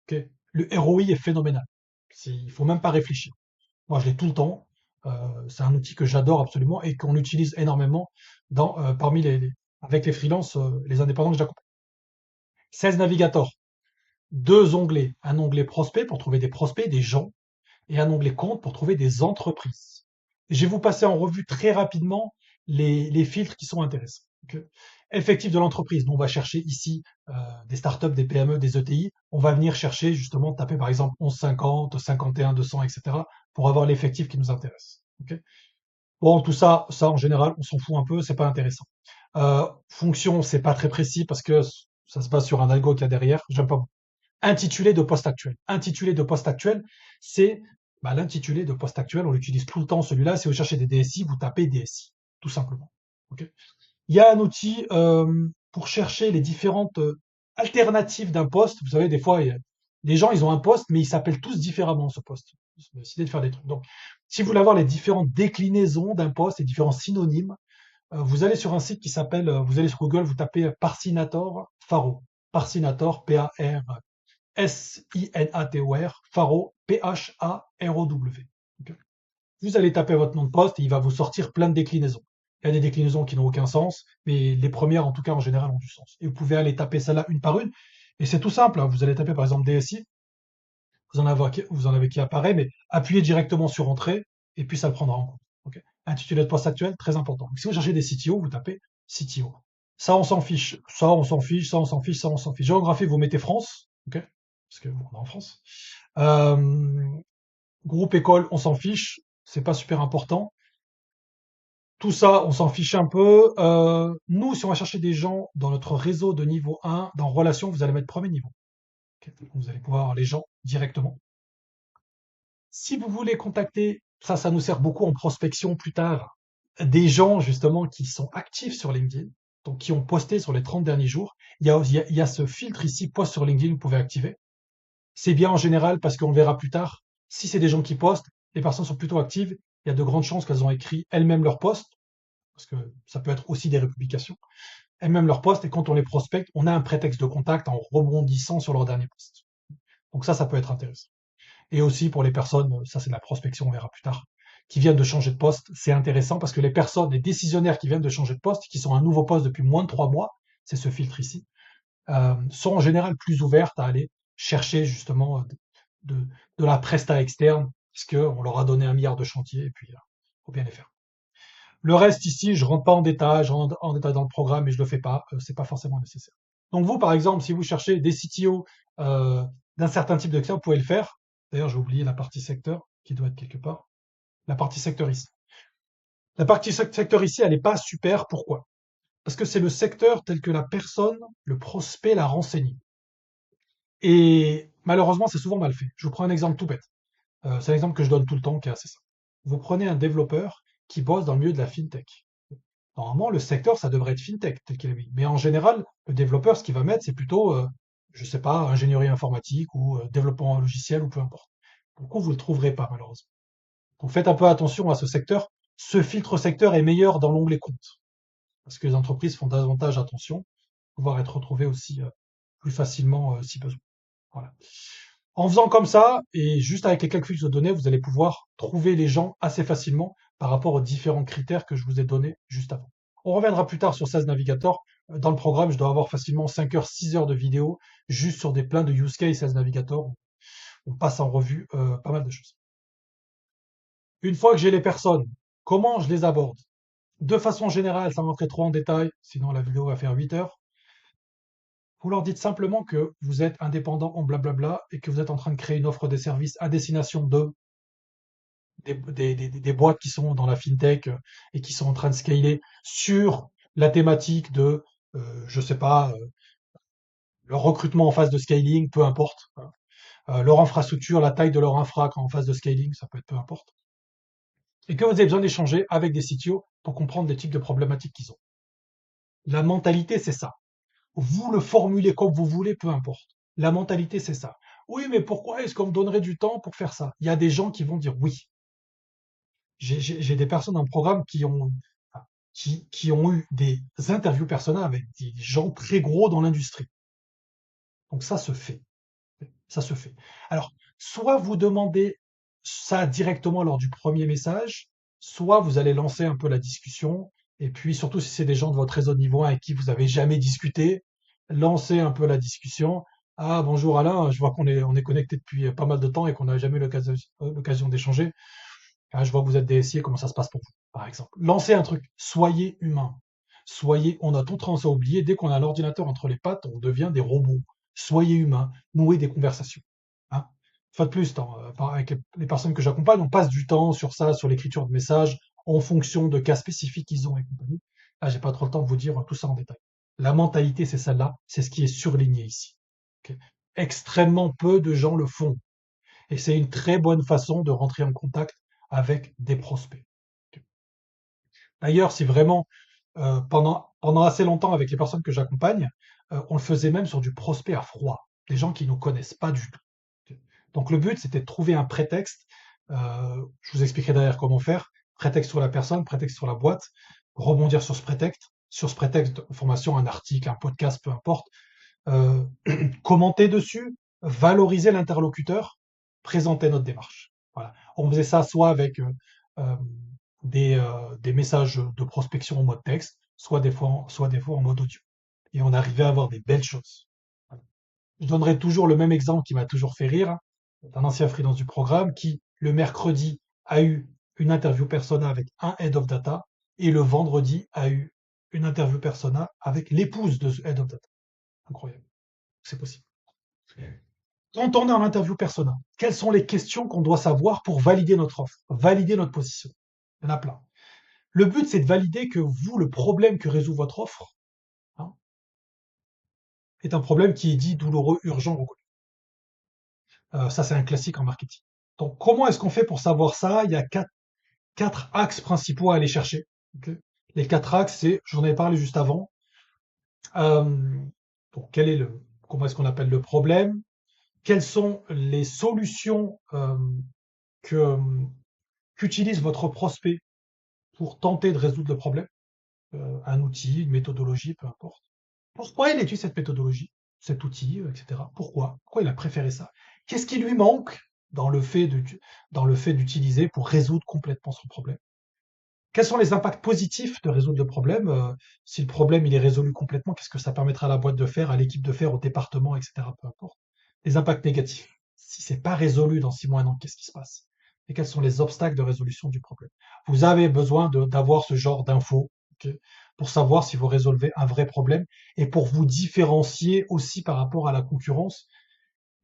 Okay, le ROI est phénoménal. Il faut même pas réfléchir. Moi, je l'ai tout le temps. C'est un outil que j'adore absolument et qu'on utilise énormément parmi avec les freelances, les indépendants que j'accompagne. Sales Navigator, 2 onglets. Un onglet prospect pour trouver des prospects, des gens, et un onglet compte pour trouver des entreprises. Et je vais vous passer en revue très rapidement les filtres qui sont intéressants. Okay. Effectif de l'entreprise. On va chercher ici des startups, des PME, des ETI. On va venir chercher justement, taper par exemple 1150, 51, 200, etc. pour avoir l'effectif qui nous intéresse. Okay. Bon, tout ça, en général, on s'en fout un peu, c'est pas intéressant. Fonction, c'est pas très précis parce que ça se base sur un algo qu'il y a derrière. J'aime pas beaucoup. Intitulé de poste actuel. Intitulé de poste actuel, c'est l'intitulé de poste actuel, on l'utilise tout le temps celui-là. Si vous cherchez des DSI, vous tapez DSI, tout simplement. Okay. Il y a un outil pour chercher les différentes alternatives d'un poste. Vous savez, des fois, les gens, ils ont un poste, mais ils s'appellent tous différemment ce poste. Ils ont décidé de faire des trucs. Donc, si vous voulez avoir les différentes déclinaisons d'un poste, les différents synonymes, vous allez sur un site qui s'appelle, vous allez sur Google, vous tapez Parcinator Faro. Parcinator, P-A-R-S-I-N-A-T-O-R, Faro, P-H-A-R-O-W. Okay. Vous allez taper votre nom de poste et il va vous sortir plein de déclinaisons. Il y a des déclinaisons qui n'ont aucun sens, mais les premières, en tout cas, en général, ont du sens. Et vous pouvez aller taper celle-là une par une. Et c'est tout simple. Hein. Vous allez taper, par exemple, DSI. Vous en avez qui apparaît, mais appuyez directement sur Entrée, et puis ça le prendra en compte. Okay. Intitulé de poste actuel, très important. Donc, si vous cherchez des CTO, vous tapez CTO. Ça, on s'en fiche. Ça, on s'en fiche. Ça, on s'en fiche. Ça, on s'en fiche. Géographie, vous mettez France. Okay, parce que bon, on est en France. Euh, Groupe école, on s'en fiche, c'est pas super important. Tout ça, on s'en fiche un peu. Nous, si on va chercher des gens dans notre réseau de niveau 1, dans relation, vous allez mettre premier niveau. Ok. Vous allez pouvoir voir les gens directement. Si vous voulez contacter, ça nous sert beaucoup en prospection plus tard, des gens justement qui sont actifs sur LinkedIn, donc qui ont posté sur les 30 derniers jours. Il y a ce filtre ici, post sur LinkedIn, vous pouvez activer. C'est bien en général parce qu'on verra plus tard, si c'est des gens qui postent, les personnes sont plutôt actives, il y a de grandes chances qu'elles ont écrit elles-mêmes leur post, parce que ça peut être aussi des republications, elles-mêmes leur post, et quand on les prospecte, on a un prétexte de contact en rebondissant sur leur dernier post. Donc ça peut être intéressant. Et aussi pour les personnes, ça c'est de la prospection, on verra plus tard, qui viennent de changer de poste, c'est intéressant parce que les personnes, les décisionnaires qui viennent de changer de poste, qui sont à un nouveau poste depuis moins de 3 mois, c'est ce filtre ici, sont en général plus ouvertes à aller chercher justement de, de la presta externe, puisqu'on leur a donné 1 milliard de chantiers, et puis faut bien les faire. Le reste ici, je rentre pas en détail, je rentre en détail dans le programme, mais je le fais pas, c'est pas forcément nécessaire. Donc vous, par exemple, si vous cherchez des CTO d'un certain type de client, vous pouvez le faire. D'ailleurs, j'ai oublié la partie secteur, qui doit être quelque part. La partie secteur ici. La partie secteur ici, elle n'est pas super. Pourquoi? Parce que c'est le secteur tel que la personne, le prospect l'a renseigné. Et malheureusement, c'est souvent mal fait. Je vous prends un exemple tout bête. C'est un exemple que je donne tout le temps, qui est assez simple. Vous prenez un développeur qui bosse dans le milieu de la fintech. Normalement, le secteur, ça devrait être fintech, tel qu'il est mis. Mais en général, le développeur, ce qu'il va mettre, c'est plutôt, je sais pas, ingénierie informatique ou développement logiciel ou peu importe. Pourquoi vous le trouverez pas, malheureusement. Donc faites un peu attention à ce secteur. Ce filtre secteur est meilleur dans l'onglet compte, parce que les entreprises font davantage attention, pouvoir être retrouvées aussi plus facilement si besoin. Voilà. En faisant comme ça, et juste avec les calculs de données, vous allez pouvoir trouver les gens assez facilement par rapport aux différents critères que je vous ai donnés juste avant. On reviendra plus tard sur Sales Navigator. Dans le programme, je dois avoir facilement 5 heures, 6 heures de vidéo juste sur des pleins de use case Sales Navigator. On passe en revue pas mal de choses. Une fois que j'ai les personnes, comment je les aborde? De façon générale, sans rentrer trop en détail, sinon la vidéo va faire 8 heures. Vous leur dites simplement que vous êtes indépendant en blablabla et que vous êtes en train de créer une offre de service à destination de des boîtes qui sont dans la fintech et qui sont en train de scaler sur la thématique de, je sais pas, leur recrutement en phase de scaling, peu importe. Leur infrastructure, la taille de leur infra en phase de scaling, ça peut être peu importe. Et que vous avez besoin d'échanger avec des CTO pour comprendre les types de problématiques qu'ils ont. La mentalité, c'est ça. Vous le formulez comme vous voulez, peu importe. La mentalité, c'est ça. Oui, mais pourquoi est-ce qu'on me donnerait du temps pour faire ça? Il y a des gens qui vont dire oui. J'ai des personnes dans le programme qui ont eu des interviews personnelles avec des gens très gros dans l'industrie. Donc ça se fait. Ça se fait. Alors, soit vous demandez ça directement lors du premier message, soit vous allez lancer un peu la discussion, et puis surtout si c'est des gens de votre réseau de niveau 1 avec qui vous avez jamais discuté, lancez un peu la discussion. Ah, bonjour Alain, je vois on est connecté depuis pas mal de temps et qu'on n'a jamais eu l'occasion d'échanger. Ah, je vois que vous êtes DSI, comment ça se passe pour vous, par exemple. Lancez un truc, soyez humain. On a tout tendance à oublier, dès qu'on a l'ordinateur entre les pattes, on devient des robots. Soyez humain, nouez des conversations. Hein. Une fois de plus, avec les personnes que j'accompagne, on passe du temps sur ça, sur l'écriture de messages, en fonction de cas spécifiques qu'ils ont et compagnie. Là, j'ai pas trop le temps de vous dire tout ça en détail. La mentalité, c'est celle-là, c'est ce qui est surligné ici. Ok. Extrêmement peu de gens le font. Et c'est une très bonne façon de rentrer en contact avec des prospects. D'ailleurs, si vraiment, pendant assez longtemps avec les personnes que j'accompagne, on le faisait même sur du prospect à froid, des gens qui ne nous connaissent pas du tout. Donc le but, c'était de trouver un prétexte. Je vous expliquerai derrière comment faire. Prétexte sur la personne, prétexte sur la boîte, rebondir sur ce prétexte de formation, un article, un podcast, peu importe, euh, commenter dessus, valoriser l'interlocuteur, présenter notre démarche. Voilà. On faisait ça soit avec euh, des messages de prospection en mode texte, soit des fois en mode audio. Et on arrivait à avoir des belles choses. Voilà. Je donnerai toujours le même exemple qui m'a toujours fait rire, d'un ancien freelance du programme qui, le mercredi, a eu une interview persona avec un head of data et le vendredi a eu une interview persona avec l'épouse de ce head of data. Incroyable. C'est possible. Quand on est en interview persona, quelles sont les questions qu'on doit savoir pour valider notre offre, valider notre position? Il y en a plein. Le but, c'est de valider que vous, le problème que résout votre offre, hein, est un problème qui est dit douloureux, urgent, reconnu. Ça, c'est un classique en marketing. Donc, comment est-ce qu'on fait pour savoir ça? Il y a quatre axes principaux à aller chercher. Ok. Les quatre axes, c'est, j'en ai parlé juste avant. Euh, donc, comment est-ce qu'on appelle le problème? Quelles sont les solutions que qu'utilise votre prospect pour tenter de résoudre le problème? Un outil, une méthodologie, peu importe. Pourquoi il étudie cette méthodologie, cet outil, etc. Pourquoi? Pourquoi il a préféré ça? Qu'est-ce qui lui manque dans le fait d'utiliser pour résoudre complètement son problème? Quels sont les impacts positifs de résoudre le problème? Si le problème il est résolu complètement, qu'est-ce que ça permettra à la boîte de faire, à l'équipe de faire, au département, etc. Peu importe. Les impacts négatifs. Si c'est pas résolu dans 6 mois, un an, qu'est-ce qui se passe? Et quels sont les obstacles de résolution du problème? Vous avez besoin d'avoir ce genre d'infos, ok, pour savoir si vous résolvez un vrai problème et pour vous différencier aussi par rapport à la concurrence.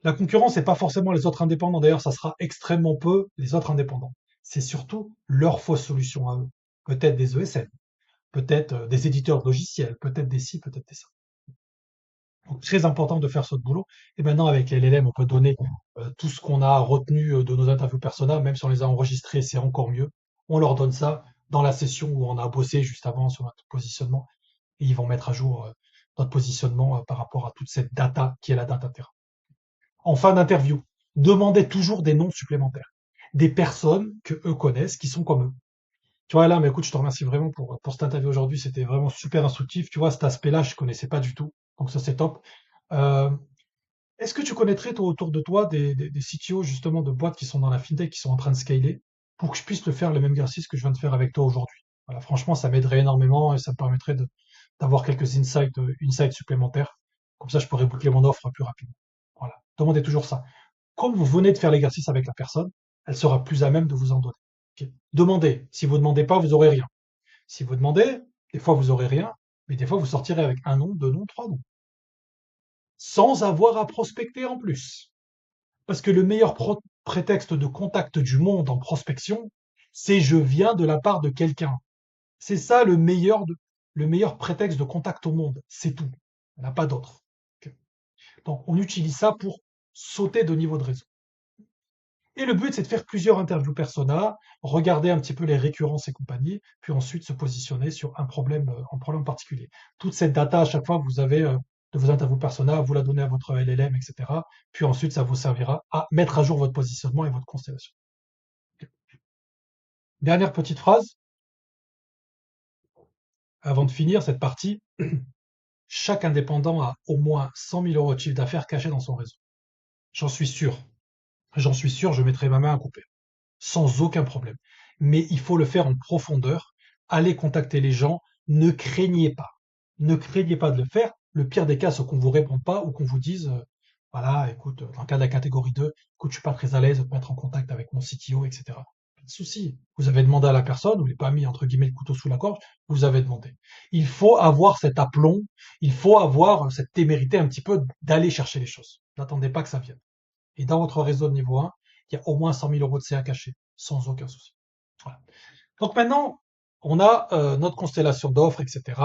La concurrence, c'est pas forcément les autres indépendants. D'ailleurs, ça sera extrêmement peu les autres indépendants. C'est surtout leur fausse solution à eux. Peut-être des ESN, peut-être des éditeurs de logiciels, peut-être des ci, peut-être des ça. Donc, très important de faire ce boulot. Et maintenant, avec les LLM, on peut donner tout ce qu'on a retenu de nos interviews persona, même si on les a enregistrés, c'est encore mieux. On leur donne ça dans la session où on a bossé juste avant sur notre positionnement. Et ils vont mettre à jour notre positionnement par rapport à toute cette data qui est la data Terra. En fin d'interview, demandez toujours des noms supplémentaires. Des personnes que eux connaissent, qui sont comme eux. Tu vois, là, mais écoute, je te remercie vraiment pour cette interview aujourd'hui. C'était vraiment super instructif. Tu vois, cet aspect-là, je connaissais pas du tout. Donc ça, c'est top. Euh, Est-ce que tu connaîtrais, toi, autour de toi, des CTO, justement, de boîtes qui sont dans la fintech, qui sont en train de scaler, pour que je puisse te faire le même exercice que je viens de faire avec toi aujourd'hui? Voilà, franchement, ça m'aiderait énormément et ça me permettrait d'avoir quelques insights supplémentaires. Comme ça, je pourrais boucler mon offre plus rapidement. Voilà. Demandez toujours ça. Comme vous venez de faire l'exercice avec la personne, elle sera plus à même de vous en donner. Ok. Demandez. Si vous demandez pas, vous aurez rien. Si vous demandez, des fois vous aurez rien, mais des fois vous sortirez avec un nom, deux noms, trois noms, sans avoir à prospecter en plus. Parce que le meilleur prétexte de contact du monde en prospection, c'est je viens de la part de quelqu'un. C'est ça le meilleur prétexte de contact au monde. C'est tout. Il n'y en a pas d'autre. Ok. Donc on utilise ça pour sauter de niveau de réseau. Et le but, c'est de faire plusieurs interviews persona, regarder un petit peu les récurrences et compagnie, puis ensuite se positionner sur un problème particulier. Toute cette data, à chaque fois, vous avez de vos interviews persona, vous la donnez à votre LLM, etc. Puis ensuite, ça vous servira à mettre à jour votre positionnement et votre constellation. Dernière petite phrase, avant de finir cette partie. Chaque indépendant a au moins 100 000 euros de chiffre d'affaires caché dans son réseau. J'en suis sûr. J'en suis sûr, je mettrai ma main à couper. Sans aucun problème. Mais il faut le faire en profondeur. Allez contacter les gens. Ne craignez pas. Ne craignez pas de le faire. Le pire des cas, c'est qu'on ne vous réponde pas ou qu'on vous dise, voilà, écoute, dans le cas de la catégorie 2, écoute, je suis pas très à l'aise de te mettre en contact avec mon CTO, etc. Pas de souci. Vous avez demandé à la personne, vous n'avez pas mis entre guillemets le couteau sous la gorge, vous avez demandé. Il faut avoir cet aplomb, il faut avoir cette témérité un petit peu d'aller chercher les choses. N'attendez pas que ça vienne. Et dans votre réseau de niveau 1, il y a au moins 100 000 euros de CA cachés, sans aucun souci. Voilà. Donc maintenant, on a notre constellation d'offres, etc.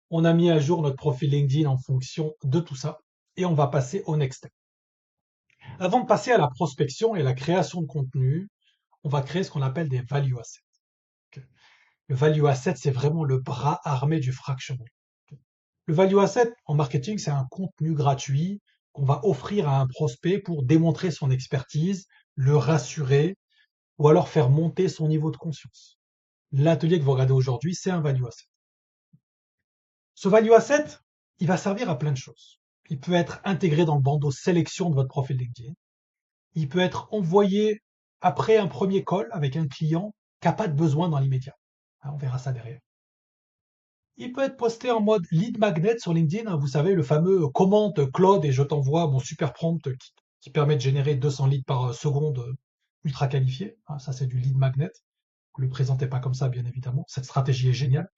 On a mis à jour notre profil LinkedIn en fonction de tout ça. Et on va passer au next step. Avant de passer à la prospection et la création de contenu, on va créer ce qu'on appelle des value assets. Le value asset, c'est vraiment le bras armé du fractional. Le value asset en marketing, c'est un contenu gratuit qu'on va offrir à un prospect pour démontrer son expertise, le rassurer ou alors faire monter son niveau de conscience. L'atelier que vous regardez aujourd'hui, c'est un value asset. Ce value asset, il va servir à plein de choses. Il peut être intégré dans le bandeau sélection de votre profil LinkedIn. Il peut être envoyé après un premier call avec un client qui n'a pas de besoin dans l'immédiat. On verra ça derrière. Il peut être posté en mode lead magnet sur LinkedIn. Vous savez, le fameux commente Claude et je t'envoie mon super prompt qui permet de générer 200 leads par seconde ultra qualifiés. Ça, c'est du lead magnet. Vous ne le présentez pas comme ça, bien évidemment. Cette stratégie est géniale.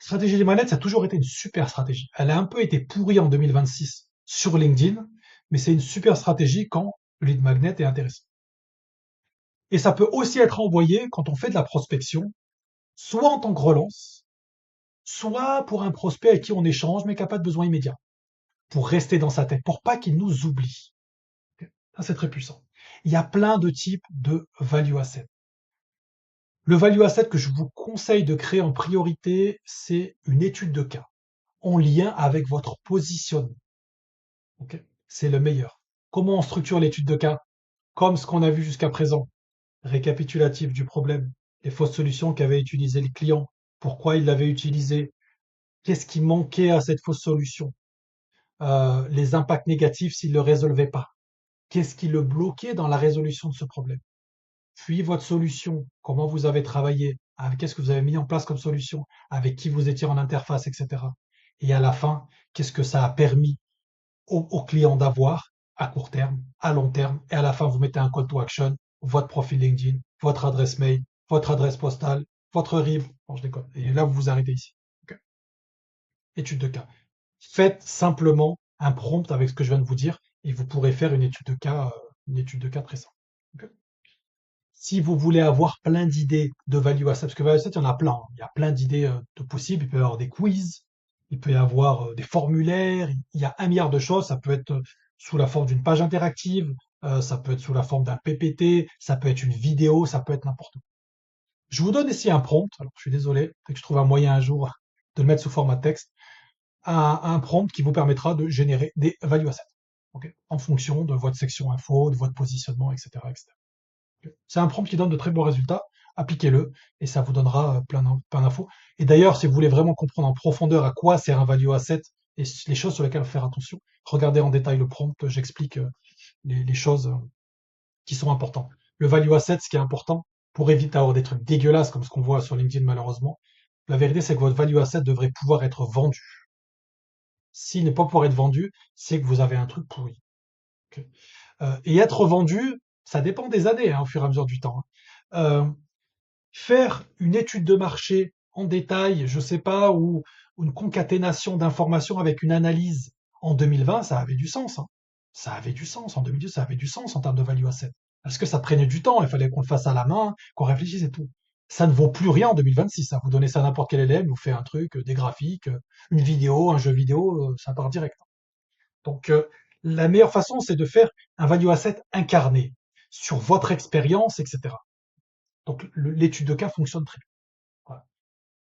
La stratégie des manettes, ça a toujours été une super stratégie. Elle a un peu été pourrie en 2026 sur LinkedIn, mais c'est une super stratégie quand le lead magnet est intéressant. Et ça peut aussi être envoyé quand on fait de la prospection, soit en tant que relance, soit pour un prospect avec qui on échange mais qui n'a pas de besoin immédiat, pour rester dans sa tête, pour pas qu'il nous oublie. Ça, c'est très puissant. Il y a plein de types de value asset. Le value asset que je vous conseille de créer en priorité, c'est une étude de cas en lien avec votre positionnement. Okay, c'est le meilleur. Comment on structure l'étude de cas? Comme ce qu'on a vu jusqu'à présent. Récapitulatif du problème, les fausses solutions qu'avait utilisées le client, pourquoi il l'avait utilisé, qu'est-ce qui manquait à cette fausse solution, les impacts négatifs s'il ne le résolvait pas, qu'est-ce qui le bloquait dans la résolution de ce problème. Puis votre solution, comment vous avez travaillé, qu'est-ce que vous avez mis en place comme solution, avec qui vous étiez en interface, etc. Et à la fin, qu'est-ce que ça a permis au client d'avoir à court terme, à long terme, et à la fin, vous mettez un call to action, votre profil LinkedIn, votre adresse mail, votre adresse postale, votre RIB. Bon, je déconne. Et là, vous vous arrêtez ici. Okay. Étude de cas. Faites simplement un prompt avec ce que je viens de vous dire, et vous pourrez faire une étude de cas très simple. Okay. Si vous voulez avoir plein d'idées de value asset, parce que value asset, il y en a plein. Hein. Il y a plein d'idées de possibles. Il peut y avoir des quiz, il peut y avoir des formulaires, il y a un milliard de choses. Ça peut être sous la forme d'une page interactive, ça peut être sous la forme d'un PPT, ça peut être une vidéo, ça peut être n'importe quoi. Je vous donne ici un prompt. Alors, je suis désolé, peut-être que je trouve un moyen un jour de le mettre sous format texte. Un prompt qui vous permettra de générer des value assets. Okay, en fonction de votre section info, de votre positionnement, etc., etc. C'est un prompt qui donne de très bons résultats. Appliquez-le et ça vous donnera plein d'infos. Et d'ailleurs, si vous voulez vraiment comprendre en profondeur à quoi sert un value asset et les choses sur lesquelles faire attention, regardez en détail le prompt. J'explique les choses qui sont importantes. Le value asset, ce qui est important, pour éviter d'avoir des trucs dégueulasses comme ce qu'on voit sur LinkedIn malheureusement, la vérité c'est que votre value asset devrait pouvoir être vendu. S'il n'est pas pouvoir être vendu, c'est que vous avez un truc pourri. Okay. Et être vendu, ça dépend des années, hein, au fur et à mesure du temps. Hein. Faire une étude de marché en détail, je sais pas, ou une concaténation d'informations avec une analyse en 2020, ça avait du sens. Hein. Ça avait du sens. En 2010, ça avait du sens en termes de value asset. Parce que ça prenait du temps, il fallait qu'on le fasse à la main, qu'on réfléchisse et tout. Ça ne vaut plus rien en 2026. Hein. Vous donnez ça à n'importe quel élève, il vous fait un truc, des graphiques, une vidéo, un jeu vidéo, ça part direct. Donc, la meilleure façon, c'est de faire un value asset incarné sur votre expérience, etc. Donc, l'étude de cas fonctionne très bien. Voilà.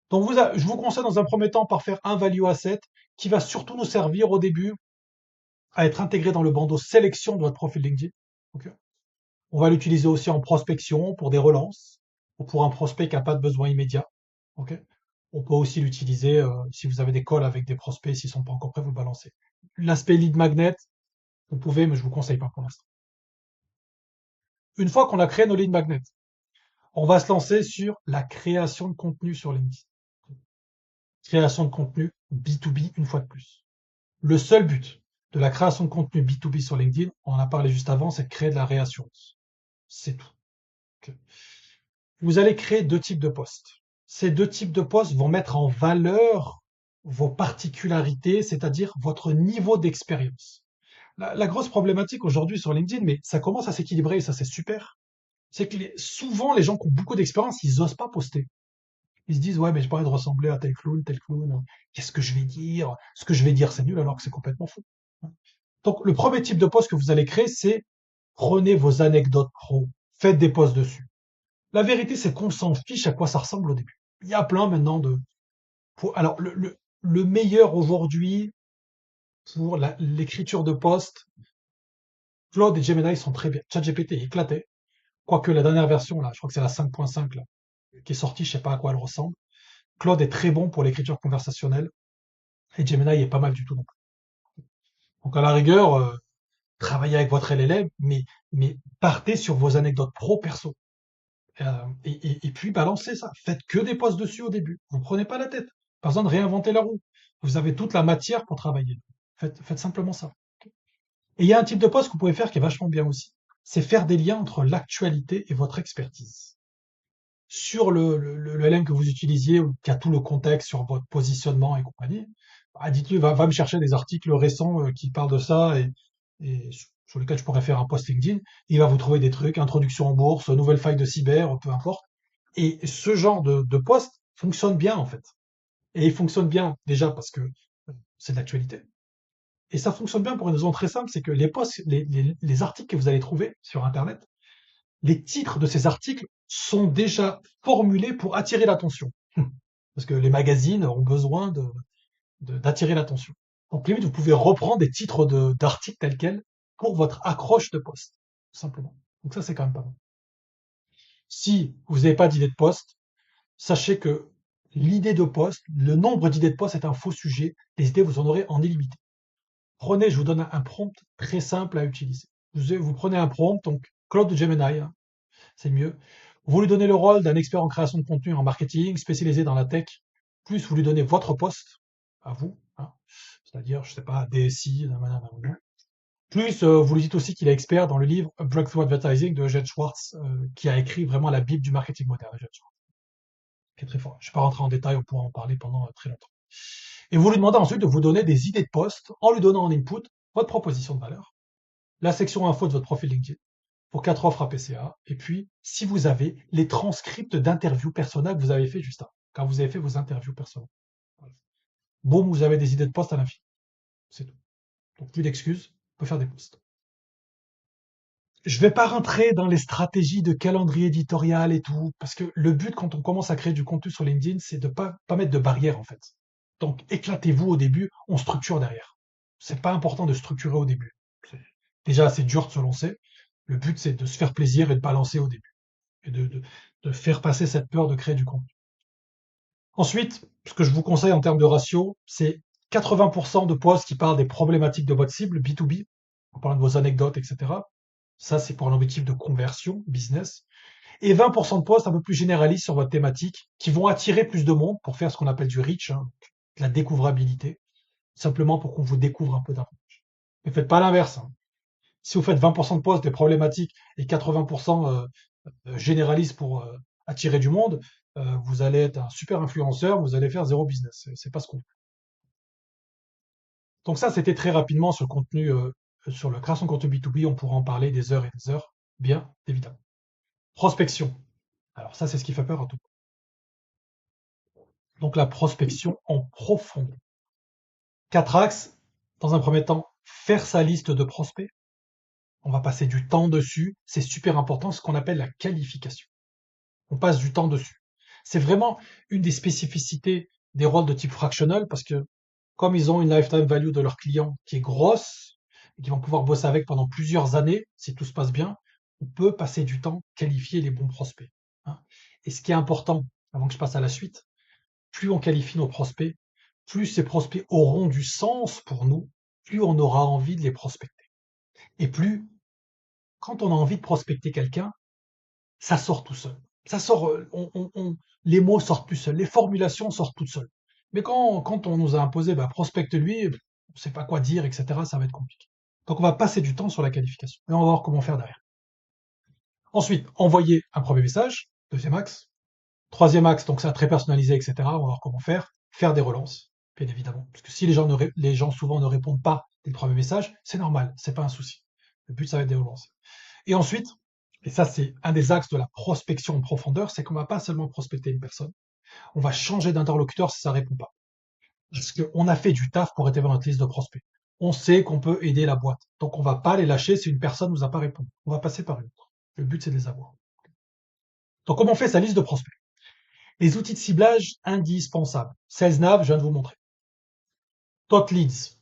Donc, je vous conseille dans un premier temps par faire un value asset qui va surtout nous servir au début à être intégré dans le bandeau sélection de votre profil LinkedIn. Okay. On va l'utiliser aussi en prospection pour des relances ou pour un prospect qui n'a pas de besoin immédiat. Okay. On peut aussi l'utiliser si vous avez des calls avec des prospects, s'ils ne sont pas encore prêts, vous le balancez. L'aspect lead magnet, vous pouvez, mais je vous conseille pas pour l'instant. Une fois qu'on a créé nos lead magnets, on va se lancer sur la création de contenu sur LinkedIn. Création de contenu B2B une fois de plus. Le seul but de la création de contenu B2B sur LinkedIn, on en a parlé juste avant, c'est de créer de la réassurance. C'est tout. Okay. Vous allez créer deux types de posts. Ces deux types de posts vont mettre en valeur vos particularités, c'est-à-dire votre niveau d'expérience. La grosse problématique aujourd'hui sur LinkedIn, mais ça commence à s'équilibrer et ça c'est super, c'est que souvent les gens qui ont beaucoup d'expérience, ils osent pas poster. Ils se disent ouais mais j'ai pas envie de ressembler à tel clown, qu'est-ce que je vais dire? Ce que je vais dire c'est nul alors que c'est complètement faux. Donc le premier type de post que vous allez créer, c'est prenez vos anecdotes pro, faites des posts dessus. La vérité c'est qu'on s'en fiche à quoi ça ressemble au début. Il y a plein maintenant de... Alors le meilleur aujourd'hui pour l'écriture de posts, Claude et Gemini sont très bien. ChatGPT est éclaté. Quoique la dernière version, là, je crois que c'est la 5.5 là, qui est sortie, je sais pas à quoi elle ressemble. Claude est très bon pour l'écriture conversationnelle et Gemini est pas mal du tout. Donc à la rigueur, travaillez avec votre LLM, mais partez sur vos anecdotes pro perso. Et puis balancez ça. Faites que des posts dessus au début. Vous prenez pas la tête. Pas besoin de réinventer la roue. Vous avez toute la matière pour travailler. Faites simplement ça. Et il y a un type de post que vous pouvez faire qui est vachement bien aussi. C'est faire des liens entre l'actualité et votre expertise. Sur le LM que vous utilisiez, ou qui a tout le contexte sur votre positionnement et compagnie, bah, dites-lui, va me chercher des articles récents qui parlent de ça et sur lequel je pourrais faire un post LinkedIn. Il va vous trouver des trucs, introduction en bourse, nouvelle faille de cyber, peu importe. Et ce genre de post fonctionne bien en fait. Et il fonctionne bien déjà parce que c'est de l'actualité. Et ça fonctionne bien pour une raison très simple, c'est que les posts, les articles que vous allez trouver sur Internet, les titres de ces articles sont déjà formulés pour attirer l'attention. Parce que les magazines ont besoin d'attirer l'attention. Donc limite, vous pouvez reprendre des titres d'articles tels quels pour votre accroche de poste, tout simplement. Donc ça, c'est quand même pas mal. Si vous n'avez pas d'idée de poste, sachez que l'idée de poste, le nombre d'idées de poste est un faux sujet. Les idées, vous en aurez en illimité. Prenez, je vous donne un prompt très simple à utiliser. Vous prenez un prompt, donc Claude Gemini, hein, c'est mieux. Vous lui donnez le rôle d'un expert en création de contenu en marketing, spécialisé dans la tech, plus vous lui donnez votre poste, à vous, hein, c'est-à-dire, je sais pas, DSI, plus vous lui dites aussi qu'il est expert dans le livre Breakthrough Advertising de Eugene Schwartz, qui a écrit vraiment la Bible du marketing moderne, Eugene Schwartz, qui est très fort. Je ne vais pas rentrer en détail, on pourra en parler pendant très longtemps. Et vous lui demandez ensuite de vous donner des idées de poste en lui donnant en input votre proposition de valeur, la section info de votre profil LinkedIn, pour 4 offres à PCA, et puis, si vous avez les transcripts d'interviews personnelles que vous avez fait juste avant, quand vous avez fait vos interviews personnelles. Voilà. Boum, vous avez des idées de poste à l'infini. C'est tout. Donc, plus d'excuses, on peut faire des posts. Je vais pas rentrer dans les stratégies de calendrier éditorial et tout, parce que le but quand on commence à créer du contenu sur LinkedIn, c'est de pas mettre de barrière en fait. Donc éclatez-vous au début, on structure derrière. C'est pas important de structurer au début. Déjà c'est dur de se lancer. Le but c'est de se faire plaisir et de pas lancer au début. Et de faire passer cette peur de créer du contenu. Ensuite, ce que je vous conseille en termes de ratio, c'est 80% de posts qui parlent des problématiques de votre cible, B2B, en parlant de vos anecdotes, etc. Ça, c'est pour un objectif de conversion, business. Et 20% de posts un peu plus généralistes sur votre thématique, qui vont attirer plus de monde pour faire ce qu'on appelle du reach, hein, de la découvrabilité, simplement pour qu'on vous découvre un peu davantage. Ne faites pas l'inverse. Hein. Si vous faites 20% de posts des problématiques et 80% généralistes pour attirer du monde, vous allez être un super influenceur, vous allez faire zéro business. C'est pas ce qu'on veut. Donc ça, c'était très rapidement sur le contenu, sur la création de contenu B2B. On pourra en parler des heures et des heures, bien évidemment. Prospection. Alors ça, c'est ce qui fait peur à tout. Donc la prospection en profondeur. 4 axes. Dans un premier temps, faire sa liste de prospects. On va passer du temps dessus. C'est super important, ce qu'on appelle la qualification. On passe du temps dessus. C'est vraiment une des spécificités des rôles de type fractional parce que comme ils ont une lifetime value de leurs clients qui est grosse et qu'ils vont pouvoir bosser avec pendant plusieurs années, si tout se passe bien, on peut passer du temps qualifier les bons prospects. Hein. Et ce qui est important, avant que je passe à la suite, plus on qualifie nos prospects, plus ces prospects auront du sens pour nous, plus on aura envie de les prospecter. Et plus, quand on a envie de prospecter quelqu'un, ça sort tout seul. Ça sort, les mots sortent tout seuls, les formulations sortent toutes seules. Mais quand on nous a imposé, bah, prospecte-lui, on ne sait pas quoi dire, etc., ça va être compliqué. Donc on va passer du temps sur la qualification. Et on va voir comment faire derrière. Ensuite, envoyer un premier message, deuxième axe. Troisième axe, donc ça très personnalisé, etc. On va voir comment faire. Faire des relances, bien évidemment. Parce que si les gens souvent ne répondent pas des premiers messages, c'est normal, c'est pas un souci. Le but, ça va être des relances. Et ensuite, et ça c'est un des axes de la prospection en profondeur, c'est qu'on va pas seulement prospecter une personne, on va changer d'interlocuteur si ça répond pas. Parce qu'on a fait du taf pour être dans notre liste de prospects. On sait qu'on peut aider la boîte. Donc on va pas les lâcher si une personne nous a pas répondu. On va passer par une autre. Le but, c'est de les avoir. Donc comment on fait sa liste de prospects? Les outils de ciblage indispensables. SalesNav, je viens de vous montrer. ThoughtLeads,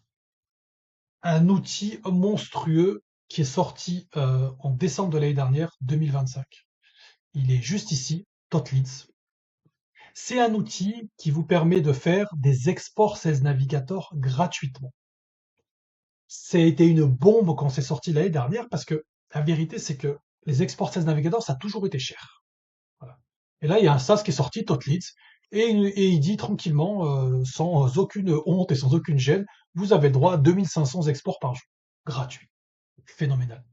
un outil monstrueux qui est sorti en décembre de l'année dernière, 2025. Il est juste ici, ThoughtLeads. C'est un outil qui vous permet de faire des exports Sales Navigator gratuitement. Ça a été une bombe quand c'est sorti l'année dernière parce que la vérité c'est que les exports Sales Navigator ça a toujours été cher. Voilà. Et là il y a un SaaS qui est sorti, ThoughtLeads, et il dit tranquillement, sans aucune honte et sans aucune gêne, vous avez le droit à 2500 exports par jour. Gratuit. Phénoménal.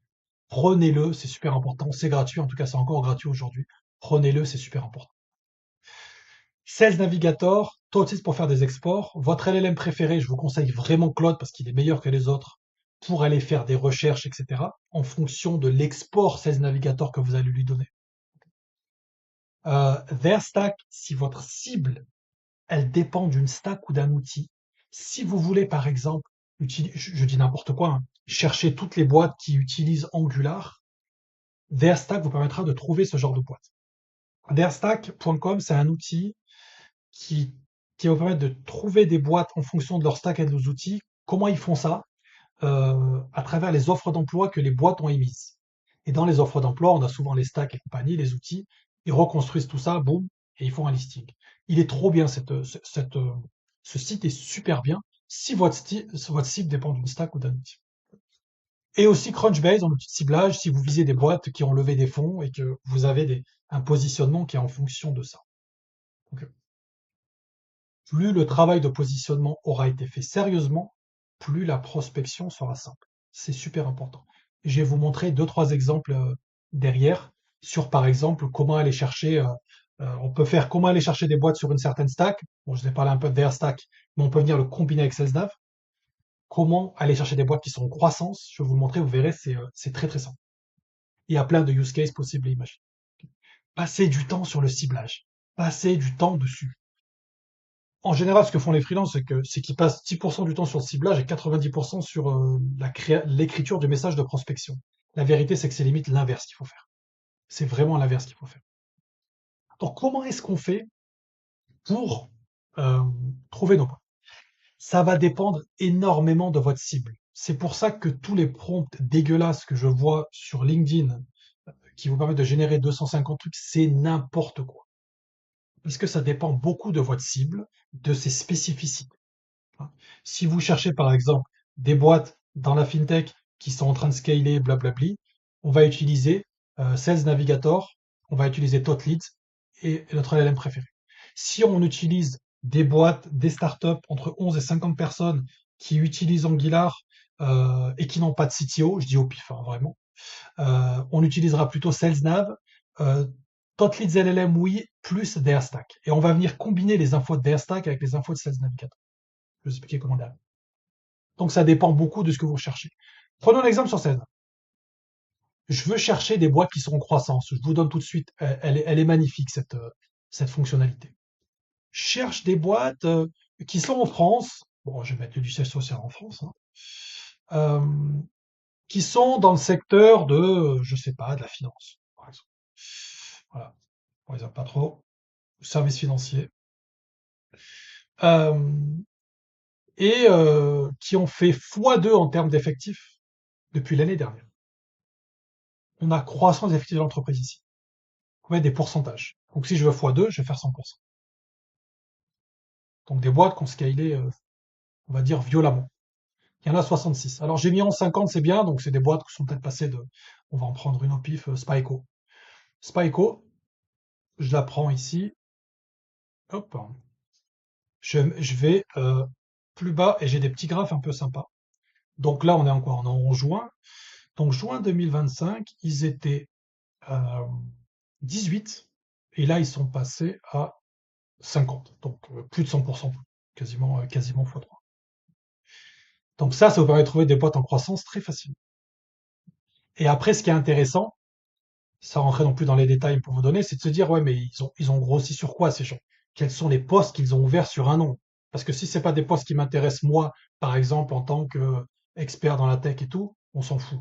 Prenez-le, c'est super important. C'est gratuit, en tout cas c'est encore gratuit aujourd'hui. Prenez-le, c'est super important. Sales Navigator, ThoughtLeads pour faire des exports. Votre LLM préféré, je vous conseille vraiment Claude parce qu'il est meilleur que les autres. pour aller faire des recherches, etc., en fonction de l'export Sales Navigator que vous allez lui donner. Their stack, si votre cible, elle dépend d'une stack ou d'un outil. Si vous voulez, par exemple, je dis n'importe quoi, hein, chercher toutes les boîtes qui utilisent Angular, Their stack vous permettra de trouver ce genre de boîte. Theirstack.com, c'est un outil qui, qui va vous permettre de trouver des boîtes en fonction de leur stack et de leurs outils. Comment ils font ça? À travers les offres d'emploi que les boîtes ont émises. Et dans les offres d'emploi, on a souvent les stacks et compagnie, les outils. Ils reconstruisent tout ça, boum, et ils font un listing. Il est trop bien, ce site est super bien si votre cible dépend d'une stack ou d'un outil. Et aussi Crunchbase en outil de ciblage si vous visez des boîtes qui ont levé des fonds et que vous avez un positionnement qui est en fonction de ça. Donc, plus le travail de positionnement aura été fait sérieusement, plus la prospection sera simple. C'est super important. Je vais vous montrer deux, trois exemples derrière sur, par exemple, comment aller chercher. On peut faire comment aller chercher des boîtes sur une certaine stack. Bon, je vous ai parlé un peu de stack, mais on peut venir le combiner avec SalesNav. Comment aller chercher des boîtes qui sont en croissance. Je vais vous le montrer, vous verrez, c'est très très simple. Il y a plein de use cases possibles et imaginables. Passez du temps sur le ciblage. Passez du temps dessus. En général, ce que font les freelances, c'est qu'ils passent 10% du temps sur le ciblage et 90% sur l'écriture du message de prospection. La vérité, c'est que c'est limite l'inverse qu'il faut faire. C'est vraiment l'inverse qu'il faut faire. Donc, comment est-ce qu'on fait pour euh, trouver nos points? Ça va dépendre énormément de votre cible. C'est pour ça que tous les prompts dégueulasses que je vois sur LinkedIn qui vous permettent de générer 250 trucs, c'est n'importe quoi. Parce que ça dépend beaucoup de votre cible, de ses spécificités. Si vous cherchez par exemple des boîtes dans la fintech qui sont en train de scaler, blablabli, on va utiliser Sales Navigator, on va utiliser ThoughtLeads et notre LLM préféré. Si on utilise des boîtes, des startups entre 11 et 50 personnes qui utilisent Angular et qui n'ont pas de CTO, je dis au pif, hein, vraiment, on utilisera plutôt SalesNav, euh, ThoughtLeads LLM, oui, plus DareStack. Et on va venir combiner les infos de DareStack avec les infos de Sales Navigator. Je vais vous expliquer comment derrière. Donc ça dépend beaucoup de ce que vous recherchez. Prenons l'exemple sur Sales. Je veux chercher des boîtes qui sont en croissance. Je vous donne tout de suite, elle est magnifique cette fonctionnalité. Je cherche des boîtes qui sont en France. Bon, je vais mettre le siège social en France. Hein, qui sont dans le secteur de, je sais pas, de la finance, par exemple. Voilà, par exemple, pas trop. Services financiers. Euh, et qui ont fait x2 en termes d'effectifs depuis l'année dernière. On a croissance des effectifs de l'entreprise ici. On va mettre des pourcentages. Donc si je veux x2, je vais faire 100%. Donc des boîtes qu'on scalé, on va dire, violemment. Il y en a 66. Alors j'ai mis en 50, c'est bien, donc c'est des boîtes qui sont peut-être passées de, on va en prendre une au pif, Spyco. Spyco, je la prends ici, hop, je vais plus bas et j'ai des petits graphes un peu sympas. Donc là, on est en quoi? On est en juin. Donc juin 2025, ils étaient 18 et là, ils sont passés à 50. Donc plus de 100%, quasiment x3. Donc ça vous permet de trouver des boîtes en croissance très facilement. Et après, ce qui est intéressant, sans rentrer non plus dans les détails pour vous donner, c'est de se dire, ouais, mais ils ont grossi sur quoi ces gens? Quels sont les postes qu'ils ont ouverts sur un an? Parce que si c'est pas des postes qui m'intéressent moi, par exemple, en tant qu'expert dans la tech et tout, on s'en fout.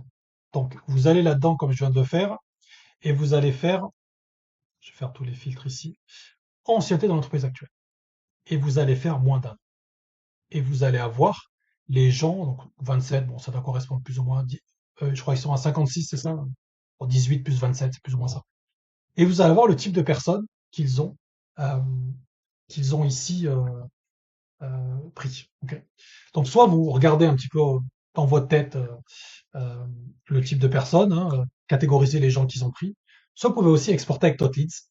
Donc, vous allez là-dedans comme je viens de le faire, et vous allez faire, je vais faire tous les filtres ici, ancienneté dans l'entreprise actuelle. Et vous allez faire moins d'un. Et vous allez avoir les gens, donc 27, bon, ça va correspondre plus ou moins à je crois qu'ils sont à 56, c'est ça? 18 plus 27, c'est plus ou moins ça. Et vous allez avoir le type de personnes euh, qu'ils ont ici pris. Okay. Donc soit vous regardez un petit peu dans votre tête euh, le type de personnes, hein, catégoriser les gens qu'ils ont pris, soit vous pouvez aussi exporter avec ThoughtLeads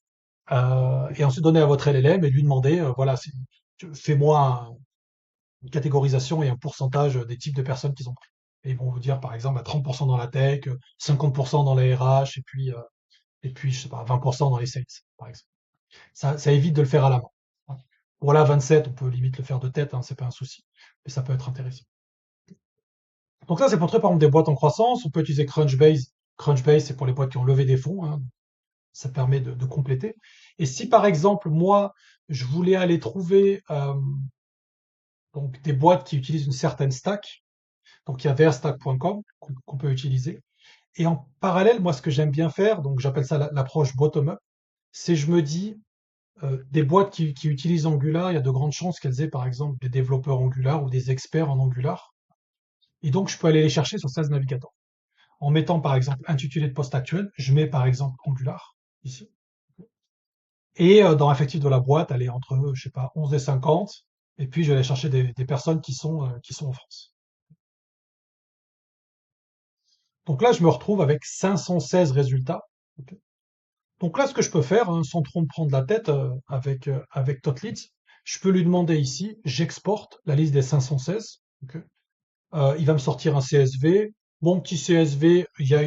et ensuite donner à votre LLM et lui demander, voilà, fais-moi une catégorisation et un pourcentage des types de personnes qu'ils ont pris. Et ils vont vous dire, par exemple, à 30% dans la tech, 50% dans les RH, et puis, je sais pas, 20% dans les sales, par exemple. Ça évite de le faire à la main. Voilà, 27, on peut limite le faire de tête, hein, c'est pas un souci. Mais ça peut être intéressant. Donc ça, c'est pour par exemple, des boîtes en croissance. On peut utiliser Crunchbase. Crunchbase, c'est pour les boîtes qui ont levé des fonds, hein. Ça permet de compléter. Et si par exemple, moi, je voulais aller trouver donc des boîtes qui utilisent une certaine stack, donc il y a verstack.com qu'on peut utiliser. Et en parallèle, moi, ce que j'aime bien faire, donc j'appelle ça l'approche bottom-up, c'est je me dis, des boîtes qui utilisent Angular, il y a de grandes chances qu'elles aient par exemple des développeurs Angular ou des experts en Angular. Et donc, je peux aller les chercher sur Sales Navigator. En mettant par exemple intitulé de poste actuel, je mets par exemple Angular ici. Et dans l'effectif de la boîte, elle est entre, je sais pas, 11 et 50. Et puis, je vais aller chercher des personnes qui sont en France. Donc là, je me retrouve avec 516 résultats. Ok. Donc là, ce que je peux faire, hein, sans trop me prendre la tête avec Totleads, je peux lui demander ici, j'exporte la liste des 516. Ok. Il va me sortir un CSV. Mon petit CSV, il y a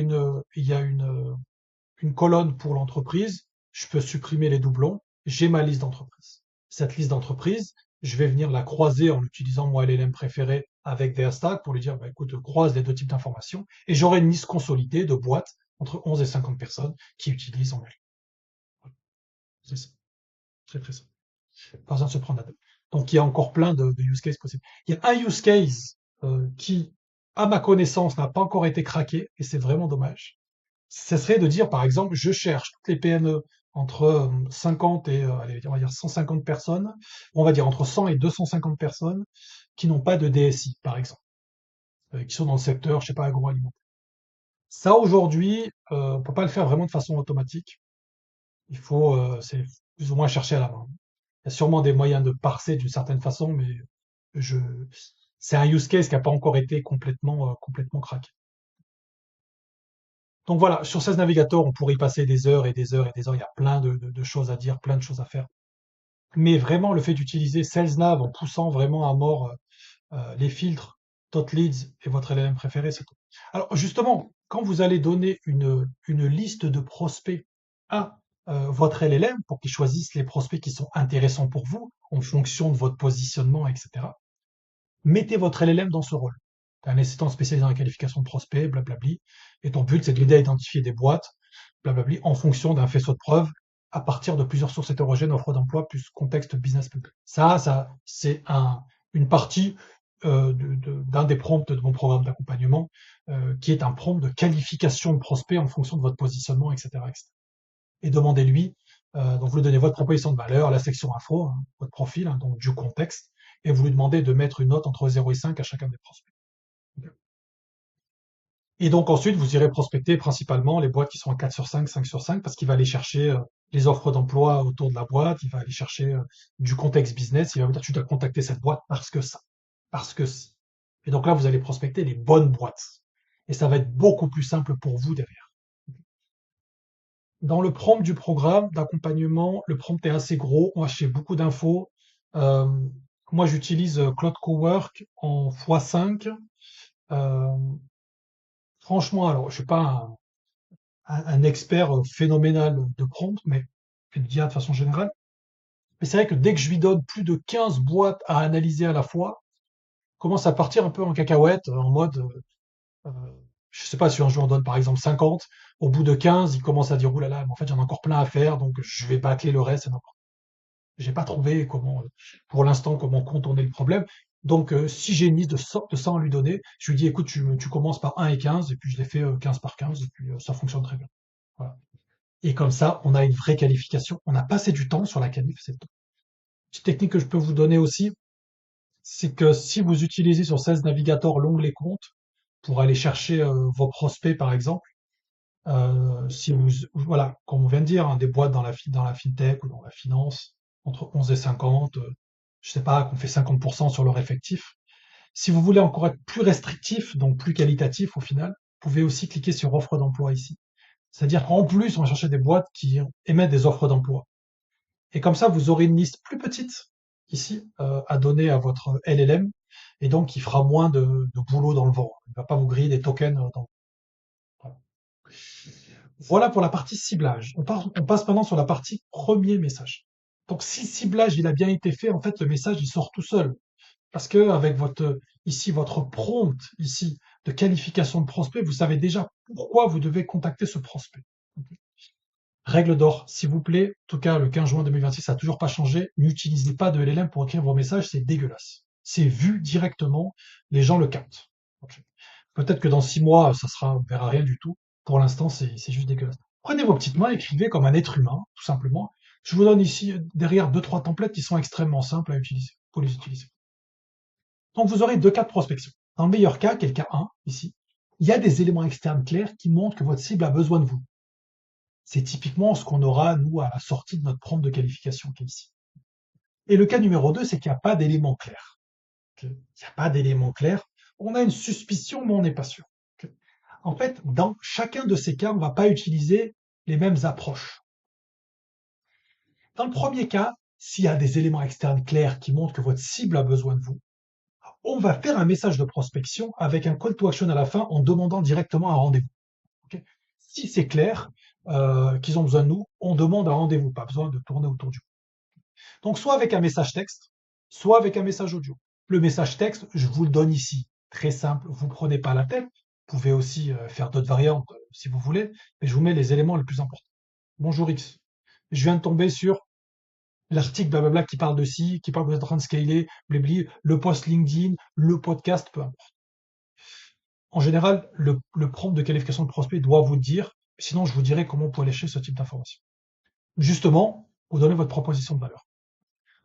une colonne pour l'entreprise. Je peux supprimer les doublons. J'ai ma liste d'entreprise. Cette liste d'entreprise, je vais venir la croiser en utilisant mon LLM préféré avec VRStack pour lui dire, bah, écoute, croise les deux types d'informations et j'aurai une liste consolidée de boîtes entre 11 et 50 personnes qui utilisent en Voilà. C'est ça. Très très simple. Pas besoin de se prendre la tête. Donc il y a encore plein de use cases possibles. Il y a un use case qui, à ma connaissance, n'a pas encore été craqué et c'est vraiment dommage. Ce serait de dire, par exemple, je cherche toutes les PME entre 50 et, allez, on va dire 150 personnes, on va dire entre 100 et 250 personnes qui n'ont pas de DSI, par exemple, qui sont dans le secteur, je sais pas, agroalimentaire. Ça, aujourd'hui, on peut pas le faire vraiment de façon automatique. Il faut, c'est plus ou moins chercher à la main. Il y a sûrement des moyens de parser d'une certaine façon, mais je, c'est un use case qui n'a pas encore été complètement craqué. Donc voilà, sur 16 navigateurs, on pourrait y passer des heures et des heures et des heures. Il y a plein de choses à dire, plein de choses à faire. Mais vraiment, le fait d'utiliser SalesNav en poussant vraiment à mort les filtres, TotLeads et votre LLM préféré, c'est tout. Alors justement, quand vous allez donner une liste de prospects à votre LLM pour qu'il choisisse les prospects qui sont intéressants pour vous en fonction de votre positionnement, etc., mettez votre LLM dans ce rôle. Tu as un assistant spécialisé dans la qualification de prospects, blablabli, et ton but, c'est de l'aider à identifier des boîtes, blablabli, en fonction d'un faisceau de preuves à partir de plusieurs sources hétérogènes, offres d'emploi, plus contexte business public. Ça, c'est une partie d'un des prompts de mon programme d'accompagnement, qui est un prompt de qualification de prospect en fonction de votre positionnement, etc. etc. Et demandez-lui, donc vous lui donnez votre proposition de valeur, la section info, hein, votre profil, hein, donc du contexte, et vous lui demandez de mettre une note entre 0 et 5 à chacun des prospects. Et donc ensuite, vous irez prospecter principalement les boîtes qui sont à 4 sur 5, 5 sur 5, parce qu'il va aller chercher les offres d'emploi autour de la boîte, il va aller chercher du contexte business, il va vous dire tu dois contacter cette boîte parce que ça, parce que si. Et donc là, vous allez prospecter les bonnes boîtes. Et ça va être beaucoup plus simple pour vous derrière. Dans le prompt du programme d'accompagnement, le prompt est assez gros, on va chercher beaucoup d'infos. Euh, Moi, j'utilise Cloud Cowork en x5. Euh, Franchement, alors, je suis pas un expert phénoménal de prompt, mais et de d'IA de façon générale. Mais c'est vrai que dès que je lui donne plus de 15 boîtes à analyser à la fois, commence à partir un peu en cacahuète, en mode, euh, je sais pas si un jour on donne par exemple 50, au bout de 15, il commence à dire oulala, mais en fait j'en ai encore plein à faire, donc je vais bâcler le reste. Et non, j'ai pas trouvé comment, pour l'instant, comment contourner le problème. Donc, si j'ai une liste de 100 à lui donner, je lui dis, écoute, tu commences par 1 et 15, et puis je les fais 15 par 15, et puis ça fonctionne très bien. Voilà. Et comme ça, on a une vraie qualification. On a passé du temps sur la qualif. C'est une petite technique que je peux vous donner aussi, c'est que si vous utilisez sur 16 Navigator l'onglet compte pour aller chercher vos prospects, par exemple, si vous, voilà, comme on vient de dire, hein, des boîtes dans la fintech ou dans la finance, entre 11 et 50, je sais pas, qu'on fait 50% sur leur effectif. Si vous voulez encore être plus restrictif, donc plus qualitatif au final, vous pouvez aussi cliquer sur offre d'emploi ici. C'est-à-dire qu'en plus, on va chercher des boîtes qui émettent des offres d'emploi. Et comme ça, vous aurez une liste plus petite ici à donner à votre LLM, et donc il fera moins de boulot dans le vent. Il ne va pas vous griller des tokens dans. Voilà. Voilà pour la partie ciblage. On passe maintenant sur la partie premier message. Donc si le ciblage il a bien été fait, en fait le message il sort tout seul. Parce que avec votre prompt ici de qualification de prospect, vous savez déjà pourquoi vous devez contacter ce prospect. Règle d'or, s'il vous plaît, en tout cas le 15 juin 2026, ça n'a toujours pas changé, n'utilisez pas de LLM pour écrire vos messages, c'est dégueulasse. C'est vu directement, les gens le captent. Ok. Peut-être que dans 6 mois, on verra rien du tout. Pour l'instant, c'est juste dégueulasse. Prenez vos petites mains, écrivez comme un être humain, tout simplement. Je vous donne ici derrière deux, trois templates qui sont extrêmement simples à utiliser. Pour les utiliser. Donc vous aurez deux cas de prospection. Dans le meilleur cas, qui est le cas 1, ici, il y a des éléments externes clairs qui montrent que votre cible a besoin de vous. C'est typiquement ce qu'on aura, nous, à la sortie de notre prompt de qualification qui est ici. Et le cas numéro 2, c'est qu'il n'y a pas d'éléments clairs. Il n'y a pas d'éléments clairs. On a une suspicion, mais on n'est pas sûr. En fait, dans chacun de ces cas, on ne va pas utiliser les mêmes approches. Dans le premier cas, s'il y a des éléments externes clairs qui montrent que votre cible a besoin de vous, on va faire un message de prospection avec un call to action à la fin en demandant directement un rendez-vous. Okay. Si c'est clair qu'ils ont besoin de nous, on demande un rendez-vous, pas besoin de tourner autour du pot. Donc soit avec un message texte, soit avec un message audio. Le message texte, je vous le donne ici, très simple, vous ne prenez pas la tête, vous pouvez aussi faire d'autres variantes si vous voulez, mais je vous mets les éléments les plus importants. Bonjour X, je viens de tomber sur l'article blablabla qui parle de ci, qui parle que vous êtes en train de scaler, blabli, le post LinkedIn, le podcast, peu importe. En général, le prompt de qualification de prospect doit vous dire, sinon je vous dirai comment vous pouvez lécher ce type d'information. Justement, vous donnez votre proposition de valeur.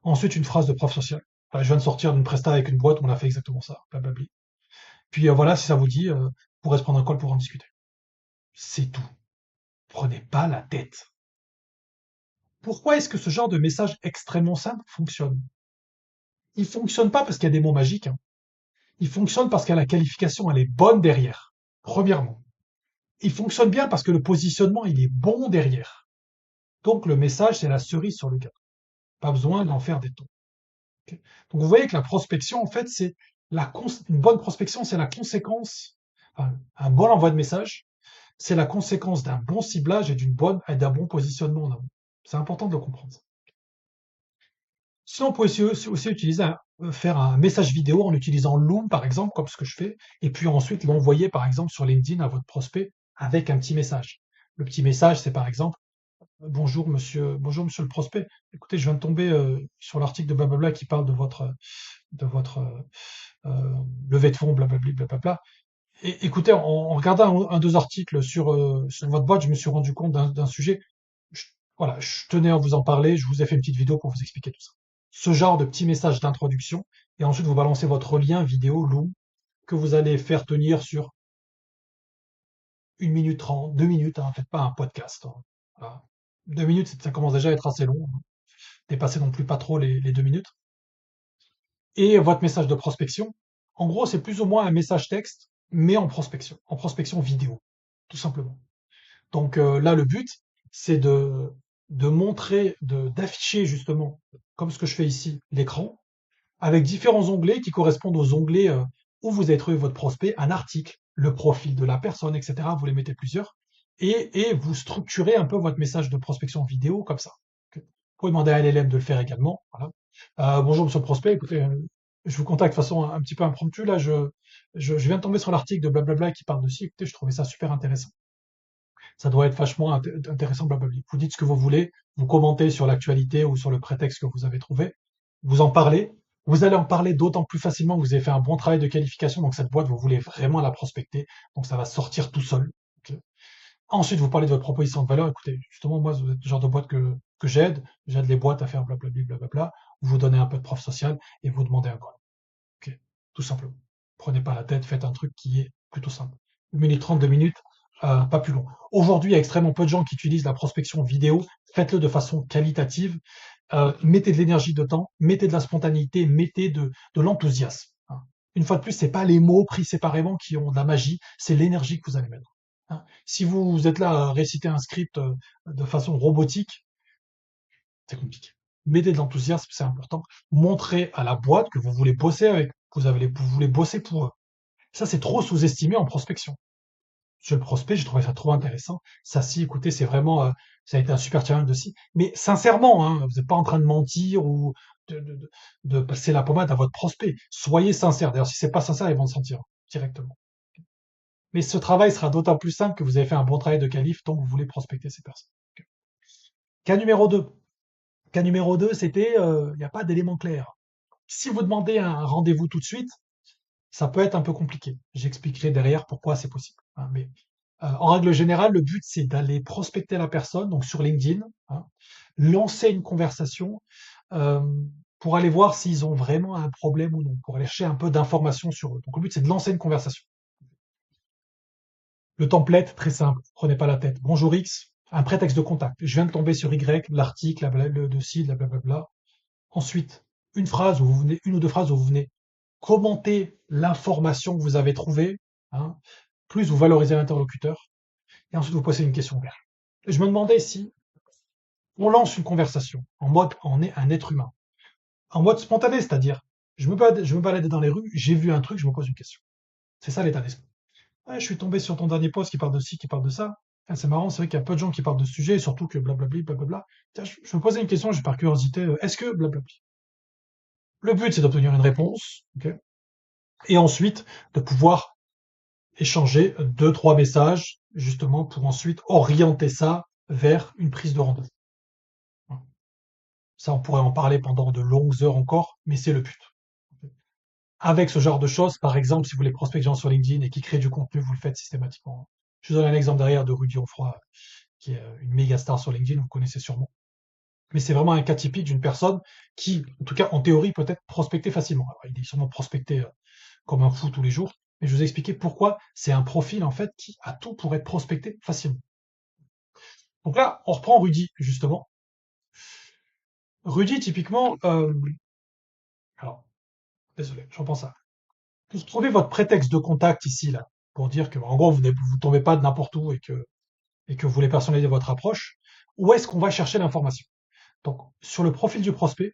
Ensuite, une phrase de prof social. Enfin, je viens de sortir d'une presta avec une boîte où on a fait exactement ça, blablabli. Puis voilà, si ça vous dit, vous pourrez se prendre un call pour en discuter. C'est tout. Prenez pas la tête. Pourquoi est-ce que ce genre de message extrêmement simple fonctionne? Il fonctionne pas parce qu'il y a des mots magiques. Hein. Il fonctionne parce que la qualification, elle est bonne derrière. Premièrement. Il fonctionne bien parce que le positionnement, il est bon derrière. Donc le message, c'est la cerise sur le gâteau. Pas besoin d'en faire des tons. Okay. Donc vous voyez que la prospection, en fait, c'est une bonne prospection, c'est la conséquence, enfin, un bon envoi de message, c'est la conséquence d'un bon ciblage et d'un bon positionnement en amont. C'est important de le comprendre. Sinon, on peut aussi utiliser faire un message vidéo en utilisant Loom, par exemple, comme ce que je fais, et puis ensuite l'envoyer, par exemple, sur LinkedIn à votre prospect avec un petit message. Le petit message, c'est par exemple, bonjour monsieur le prospect. Écoutez, je viens de tomber sur l'article de blablabla qui parle de votre levée de fonds, blablabla, blablabla. Et écoutez, en regardant deux articles sur votre boîte, je me suis rendu compte d'un sujet. Voilà, je tenais à vous en parler. Je vous ai fait une petite vidéo pour vous expliquer tout ça. Ce genre de petit message d'introduction, et ensuite vous balancez votre lien vidéo Loom que vous allez faire tenir sur 1 minute 30, 2 minutes, hein, faites pas un podcast. Hein. Voilà. 2 minutes, ça commence déjà à être assez long. Hein. Dépassez non plus pas trop les 2 minutes. Et votre message de prospection, en gros, c'est plus ou moins un message texte, mais en prospection vidéo, tout simplement. Donc là, le but, c'est de montrer, d'afficher justement, comme ce que je fais ici, l'écran, avec différents onglets qui correspondent aux onglets où vous avez trouvé votre prospect, un article, le profil de la personne, etc. Vous les mettez plusieurs, et vous structurez un peu votre message de prospection vidéo comme ça. Vous pouvez demander à LLM de le faire également. Voilà. Bonjour monsieur le prospect, écoutez, je vous contacte de façon un petit peu impromptue. Là, je viens de tomber sur l'article de blablabla qui parle de ci. Écoutez, je trouvais ça super intéressant. Ça doit être vachement intéressant, blablabla. Vous dites ce que vous voulez, vous commentez sur l'actualité ou sur le prétexte que vous avez trouvé, vous en parlez. Vous allez en parler d'autant plus facilement que vous avez fait un bon travail de qualification, donc cette boîte, vous voulez vraiment la prospecter, donc ça va sortir tout seul. Okay. Ensuite, vous parlez de votre proposition de valeur. Écoutez, justement, moi, vous êtes le genre de boîte que j'aide les boîtes à faire blablabla, blablabla. Vous donnez un peu de prof social et vous demandez un call. Okay. Tout simplement. Prenez pas la tête, faites un truc qui est plutôt simple. 1 minute 30, 2 minutes, pas plus long. Aujourd'hui, il y a extrêmement peu de gens qui utilisent la prospection vidéo. Faites-le de façon qualitative. Mettez de l'énergie dedans, mettez de la spontanéité, mettez de l'enthousiasme. Hein. Une fois de plus, c'est pas les mots pris séparément qui ont de la magie, c'est l'énergie que vous allez mettre. Hein. Si vous êtes là à réciter un script de façon robotique, c'est compliqué. Mettez de l'enthousiasme, c'est important. Montrez à la boîte que vous voulez bosser avec, vous voulez bosser pour eux. Ça, c'est trop sous-estimé en prospection. Sur le prospect, j'ai trouvé ça trop intéressant. Ça, si, écoutez, c'est vraiment, ça a été un super challenge aussi. Mais sincèrement, hein, vous n'êtes pas en train de mentir ou de, de, de- de passer la pommade à votre prospect. Soyez sincère. D'ailleurs, si c'est pas sincère, ils vont le sentir directement. Mais ce travail sera d'autant plus simple que vous avez fait un bon travail de qualif tant que vous voulez prospecter ces personnes. Cas numéro 2. Cas numéro 2, c'était, il n'y a pas d'éléments clairs. Si vous demandez un rendez-vous tout de suite, ça peut être un peu compliqué. J'expliquerai derrière pourquoi c'est possible, hein, mais en règle générale, le but c'est d'aller prospecter la personne, donc sur LinkedIn, hein, lancer une conversation euh, pour aller voir s'ils ont vraiment un problème ou non, pour aller chercher un peu d'informations sur eux. Donc le but c'est de lancer une conversation. Le template, très simple, prenez pas la tête. Bonjour X, un prétexte de contact. Je viens de tomber sur Y, l'article, le dossier, blablabla. Ensuite, une phrase où vous venez, une ou deux phrases où vous venez commenter l'information que vous avez trouvée, hein, plus vous valorisez l'interlocuteur, et ensuite vous posez une question ouverte. Je me demandais si on lance une conversation en mode on est un être humain, en mode spontané, c'est-à-dire je me baladais dans les rues, j'ai vu un truc, je me pose une question. C'est ça l'état d'esprit. Ouais, je suis tombé sur ton dernier post qui parle de ci, qui parle de ça. Ah, c'est marrant, c'est vrai qu'il y a peu de gens qui parlent de ce sujet, surtout que blablabli, blablabla. Tiens, je me posais une question, j'ai par curiosité, est-ce que blablabli. Le but, c'est d'obtenir une réponse, ok, et ensuite de pouvoir échanger deux, trois messages, justement, pour ensuite orienter ça vers une prise de rendez-vous. Ça, on pourrait en parler pendant de longues heures encore, mais c'est le but. Avec ce genre de choses, par exemple, si vous voulez prospecter des gens sur LinkedIn et qui créent du contenu, vous le faites systématiquement. Je vous donne un exemple derrière de Rudy Onfroy, qui est une méga star sur LinkedIn, vous connaissez sûrement. Mais c'est vraiment un cas typique d'une personne qui, en tout cas en théorie, peut être prospectée facilement. Alors, il est sûrement prospecté comme un fou tous les jours, mais je vous ai expliqué pourquoi c'est un profil en fait qui a tout pour être prospecté facilement. Donc là, on reprend Rudy, justement. Rudy, typiquement, alors, désolé, j'en pense à. Vous trouvez votre prétexte de contact ici, là, pour dire que, en gros, vous tombez pas de n'importe où et que vous voulez personnaliser votre approche. Où est-ce qu'on va chercher l'information? Donc, sur le profil du prospect,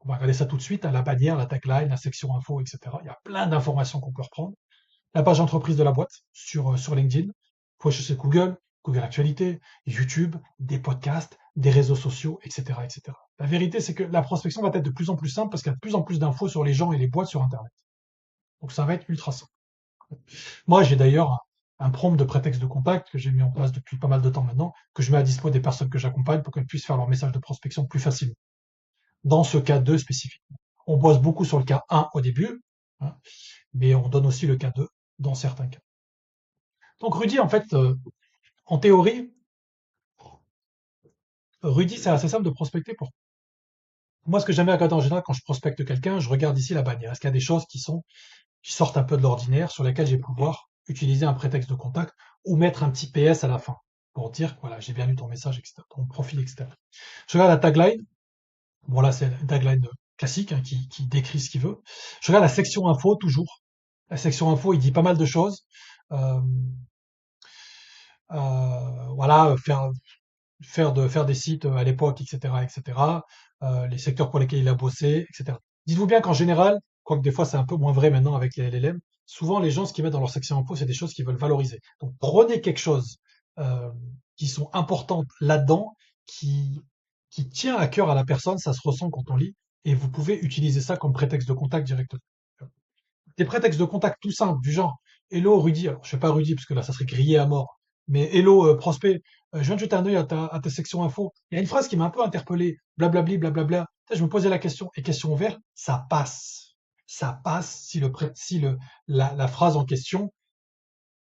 on va regarder ça tout de suite, à la bannière, la tagline, la section info, etc. Il y a plein d'informations qu'on peut reprendre. La page entreprise de la boîte sur LinkedIn. Vous pouvez chercher Google, Google Actualité, YouTube, des podcasts, des réseaux sociaux, etc., etc. La vérité, c'est que la prospection va être de plus en plus simple parce qu'il y a de plus en plus d'infos sur les gens et les boîtes sur Internet. Donc ça va être ultra simple. Moi, j'ai d'ailleurs un prompt de prétexte de contact que j'ai mis en place depuis pas mal de temps maintenant, que je mets à dispo des personnes que j'accompagne pour qu'elles puissent faire leur message de prospection plus facilement. Dans ce cas 2 spécifique. On bosse beaucoup sur le cas 1 au début, hein, mais on donne aussi le cas 2 dans certains cas. Donc Rudy, en fait, en théorie, Rudy, c'est assez simple de prospecter pour. Moi, ce que j'aime bien regarder en général quand je prospecte quelqu'un, je regarde ici la bannière. Est-ce qu'il y a des choses qui sortent un peu de l'ordinaire, sur lesquelles je vais pouvoir utiliser un prétexte de contact ou mettre un petit PS à la fin pour dire que voilà, j'ai bien lu ton message, etc., ton profil, etc. Je regarde la tagline. Bon, là, c'est une tagline classique hein, qui décrit ce qu'il veut. Je regarde la section info, toujours. La section info, il dit pas mal de choses. Euh, voilà, faire des sites à l'époque, etc., etc. Les secteurs pour lesquels il a bossé, etc. Dites-vous bien qu'en général, quoique des fois c'est un peu moins vrai maintenant avec les LLM, souvent les gens ce qu'ils mettent dans leur section info, c'est des choses qu'ils veulent valoriser. Donc prenez quelque chose euh, qui sont importantes là-dedans, qui qui tient à cœur à la personne, ça se ressent quand on lit, et vous pouvez utiliser ça comme prétexte de contact directement. Des prétextes de contact tout simples, du genre Hello Rudy, alors je fais pas Rudy parce que là ça serait grillé à mort, mais Hello Prospect, je viens de jeter un œil à ta section info. Il y a une phrase qui m'a un peu interpellé, blablabli, blablabla. Je me posais la question, et question ouverte, ça passe. Ça passe si la phrase en question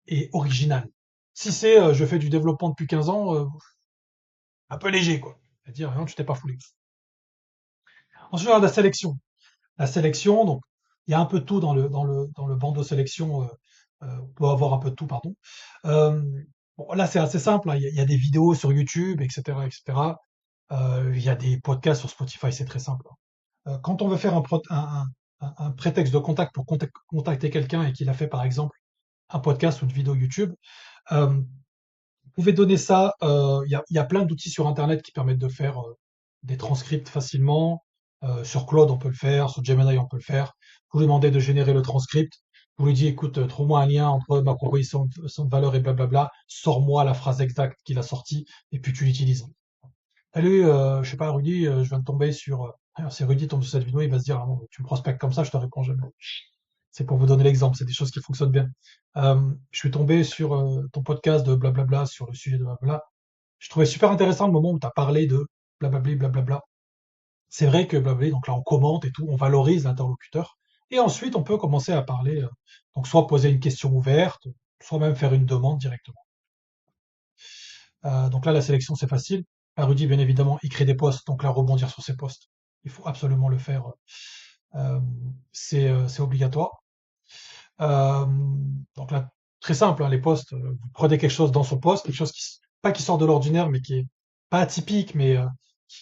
est originale. Si c'est je fais du développement depuis 15 ans, un peu léger quoi. C'est-à-dire, non, tu t'es pas foulé. Ensuite, on a la sélection. La sélection, donc il y a un peu de tout dans le bandeau sélection. On peut avoir un peu de tout, pardon. Euh, bon, là, c'est assez simple, hein. Il y a des vidéos sur YouTube, etc., etc. Il y a des podcasts sur Spotify, c'est très simple, hein. Quand on veut faire un prétexte de contact pour contacter quelqu'un et qu'il a fait, par exemple, un podcast ou une vidéo YouTube, vous pouvez donner ça. Il y a plein d'outils sur Internet qui permettent de faire des transcripts facilement. Sur Claude, on peut le faire. Sur Gemini, on peut le faire. Vous lui demandez de générer le transcript. Vous lui dites, écoute, trouve-moi un lien entre ma proposition de valeur et blablabla. Sors-moi la phrase exacte qu'il a sortie et puis tu l'utilises. Salut, je sais pas, Rudy, je viens de tomber sur Alors, si Rudy tombe sur cette vidéo, il va se dire, ah non, tu me prospectes comme ça, je te réponds jamais. C'est pour vous donner l'exemple, c'est des choses qui fonctionnent bien. Je suis tombé sur ton podcast de blablabla sur le sujet de blabla. Je trouvais super intéressant le moment où tu as parlé de blablabli, blablabla. C'est vrai que blablabli, donc là on commente et tout, on valorise l'interlocuteur. Et ensuite on peut commencer à parler, donc soit poser une question ouverte, soit même faire une demande directement. Donc là la sélection c'est facile. Là, Rudy bien évidemment il crée des posts, donc là rebondir sur ses posts. Il faut absolument le faire, c'est obligatoire. Euh, donc là, très simple, hein, les postes, vous prenez quelque chose dans son poste, quelque chose pas qui sort de l'ordinaire, mais qui est pas atypique, mais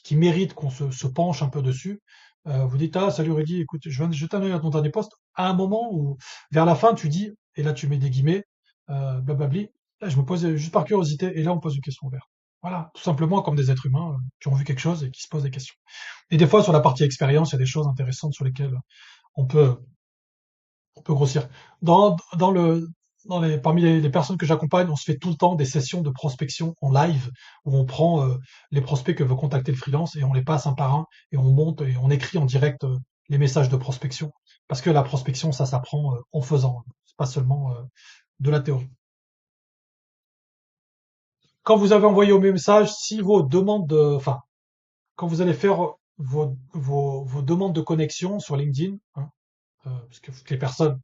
qui mérite qu'on se penche un peu dessus. Vous dites, ah, salut Rudy, écoute, je viens de jeter un œil à ton dernier poste, à un moment où, vers la fin, tu dis, et là tu mets des guillemets, blablabli, là je me pose juste par curiosité, et là on pose une question ouverte. Voilà, tout simplement comme des êtres humains qui ont vu quelque chose et qui se posent des questions. Et des fois, sur la partie expérience, il y a des choses intéressantes sur lesquelles on peut on peut grossir. Dans parmi les personnes que j'accompagne, on se fait tout le temps des sessions de prospection en live où on prend les prospects que veut contacter le freelance et on les passe un par un et on monte et on écrit en direct les messages de prospection. Parce que la prospection, ça s'apprend en faisant. C'est pas seulement de la théorie. Quand vous avez envoyé au message, si vos demandes enfin, quand vous allez faire vos demandes de connexion sur LinkedIn, hein, parce que les personnes,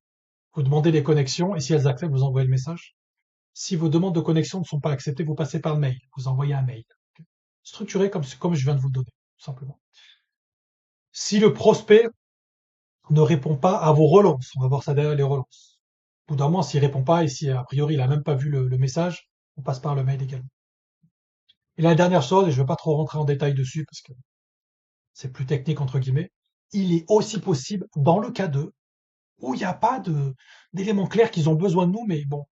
vous demandez les connexions et si elles acceptent, vous envoyez le message. Si vos demandes de connexion ne sont pas acceptées, vous passez par mail. Vous envoyez un mail. Structuré comme je viens de vous le donner, tout simplement. Si le prospect ne répond pas à vos relances, on va voir ça derrière les relances. Au bout d'un moment, s'il répond pas et si a priori il a même pas vu le message, on passe par le mail également. Et la dernière chose, et je ne vais pas trop rentrer en détail dessus parce que c'est plus technique entre guillemets, il est aussi possible, dans le cas 2, où il n'y a pas d'éléments clairs qu'ils ont besoin de nous, mais bon,